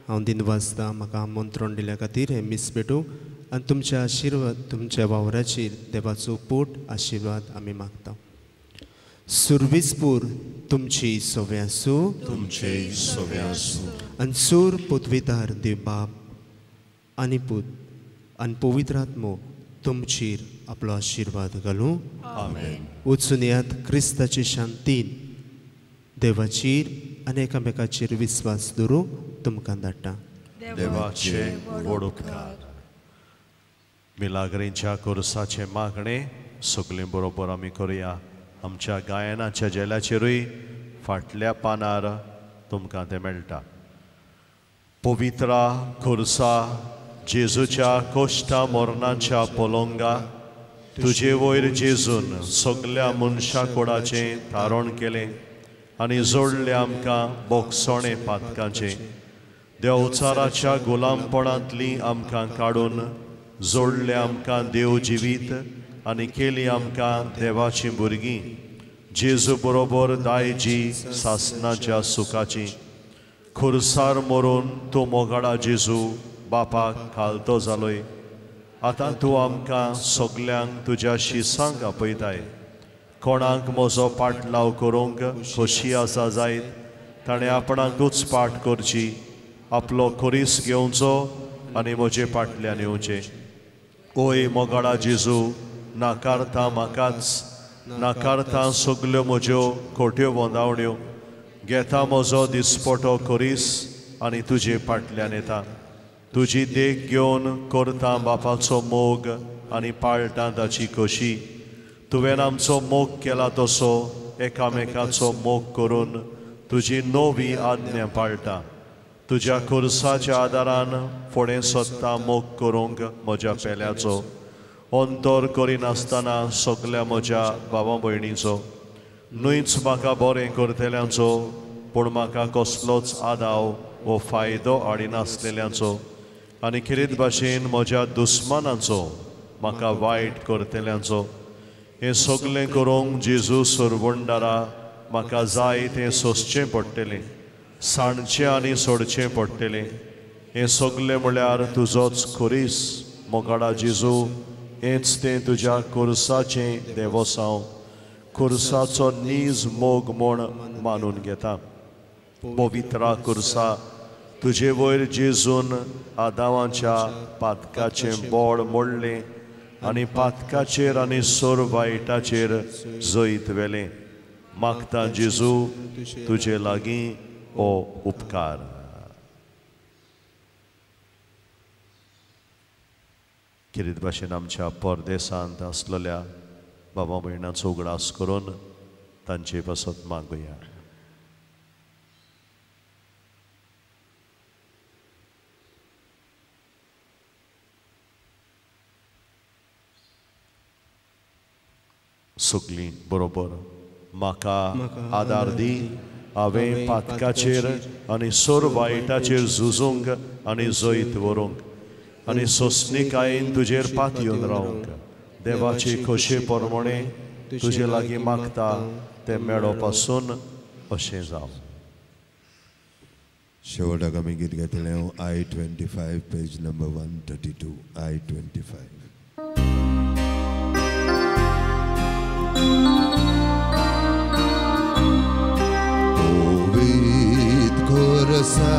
हांव दिनवासता. म्हाका आमंत्रण दिल्या खातीर हे मीस भेटूंक आनी तुमचे आशिर्वाद तुमच्या वावराचेर देवाचो पोट आशिर्वाद आमी मागता. सुरविसपूर तुमची सोवे आसूं. तुमचे सोवे आसूं. आनी सूर पदवीदार देव बाब आनी पूत आनी पवित्र आत्मो तुमचेर आपलो आशिर्वाद घालूं. आमेन. वचून येयात क्रिस्ताची शांतीन देवाचेर आनी एकामेकाचेर विस्वास दवरूंक तुमकां धाडटा. देवाचे व्हड उपकार. मिलाग्रींच्या कोर्साचे मागणे सगळे बरोबर आमी करुया. आमच्या गायनाच्या जेलाचेरूय फाटल्या पानार तुमकां तें मेळटा. पवित्रा खुर्सा जेजूच्या कोश्टा मोरणाच्या पोलोंगा तुजे वयर जेजून सगल्या मनशा कोडाचें थारोण केलें आनी जोडलें आमकां बोगसोणे पातकांचें. देवचाराच्या गुलामपणांतली आमकां काडून जोडलें आमकां देव जिवीत आनी केली आमकां देवाचीं भुरगीं. जेजू बरोबर दायजी सासणाच्या सुखाची. खुर्सार मरून तूं मोगाडा जेजू बापाक खालतो जालोय. आतां तूं आमकां सगल्यांक तुज्या शिसांक आपयताय. कोणाक म्हजो पाटलाव करूंक खोशी आसा जायत ताणें आपणाकूच पाट करची. आपलो खोरीस घेवचो आनी म्हजे फाटल्यान येवचें. ओय मोगाडा जेजू नाकारता म्हाकाच, नाकारता सगल्यो म्हज्यो खोट्यो वोंदावण्यो. घेता म्हजो दिसपटो खोरीस आनी तुजे फाटल्यान येता. तुजी देख घेवन करता बापाचो मोग आनी पाळटा ताची खोशी. तुवें आमचो मोग केला तसो एकामेकाचो मोग करून तुजी नवी आज्ञा पाळटा. तुज्या खुर्साच्या आदारान फुडें सोदता मोग करूंक म्हज्या पेल्याचो. अंतर करिनासतना सगल्या म्हज्या भावा भयणीचो. न्हूच म्हाका बरें करतल्यांचो पूण म्हाका कसलोच आदाव वो फायदो हाडिनासलेल्यांचो. आनी खिरीत भाशेन म्हज्या दुस्मानांचो म्हाका वायट करतल्यांचो. हें सगलें करूंक जेजू सुरवंडारा म्हाका जाय तें सोंसचें पडटलें, सांडचें आनी सोडचें पडटलें. हें सगलें म्हळ्यार तुजोच खोरीस मोगाडा जेजू. हेंच तें तुज्या खुर्साचें देवसांव, खुर्साचो नीज मोग म्हूण मानून घेता. पवित्रा खुर्सा तुजे वयर जेजून आदावांच्या पातकाचें बोड मोडलें आनी पातकाचेर आनी सोर वायटाचेर जैत वेलें. मागता जेजू तुजे लागीं हो उपकार. किरीत भाशेन आमच्या परदेसांत आसलेल्या बाबा भयणांचो उगडास करून तांचे पासत मागुया. सगलीं बरोबर. म्हाका आदार दी. हांवें पातकाचेर आनी सोर वायटाचेर झुजूंक आनी जैत व्हरूंक आनी सोंसणीकायेन तुजेर पातयेवन रावंक. देवाचे खोशे पोरमोणे तुजे लागीं मागता तें मेळो पासून अशें जावं. शेवटाक आमी गीत घेतलें I-25 page number 132. I-25. Covid Corsa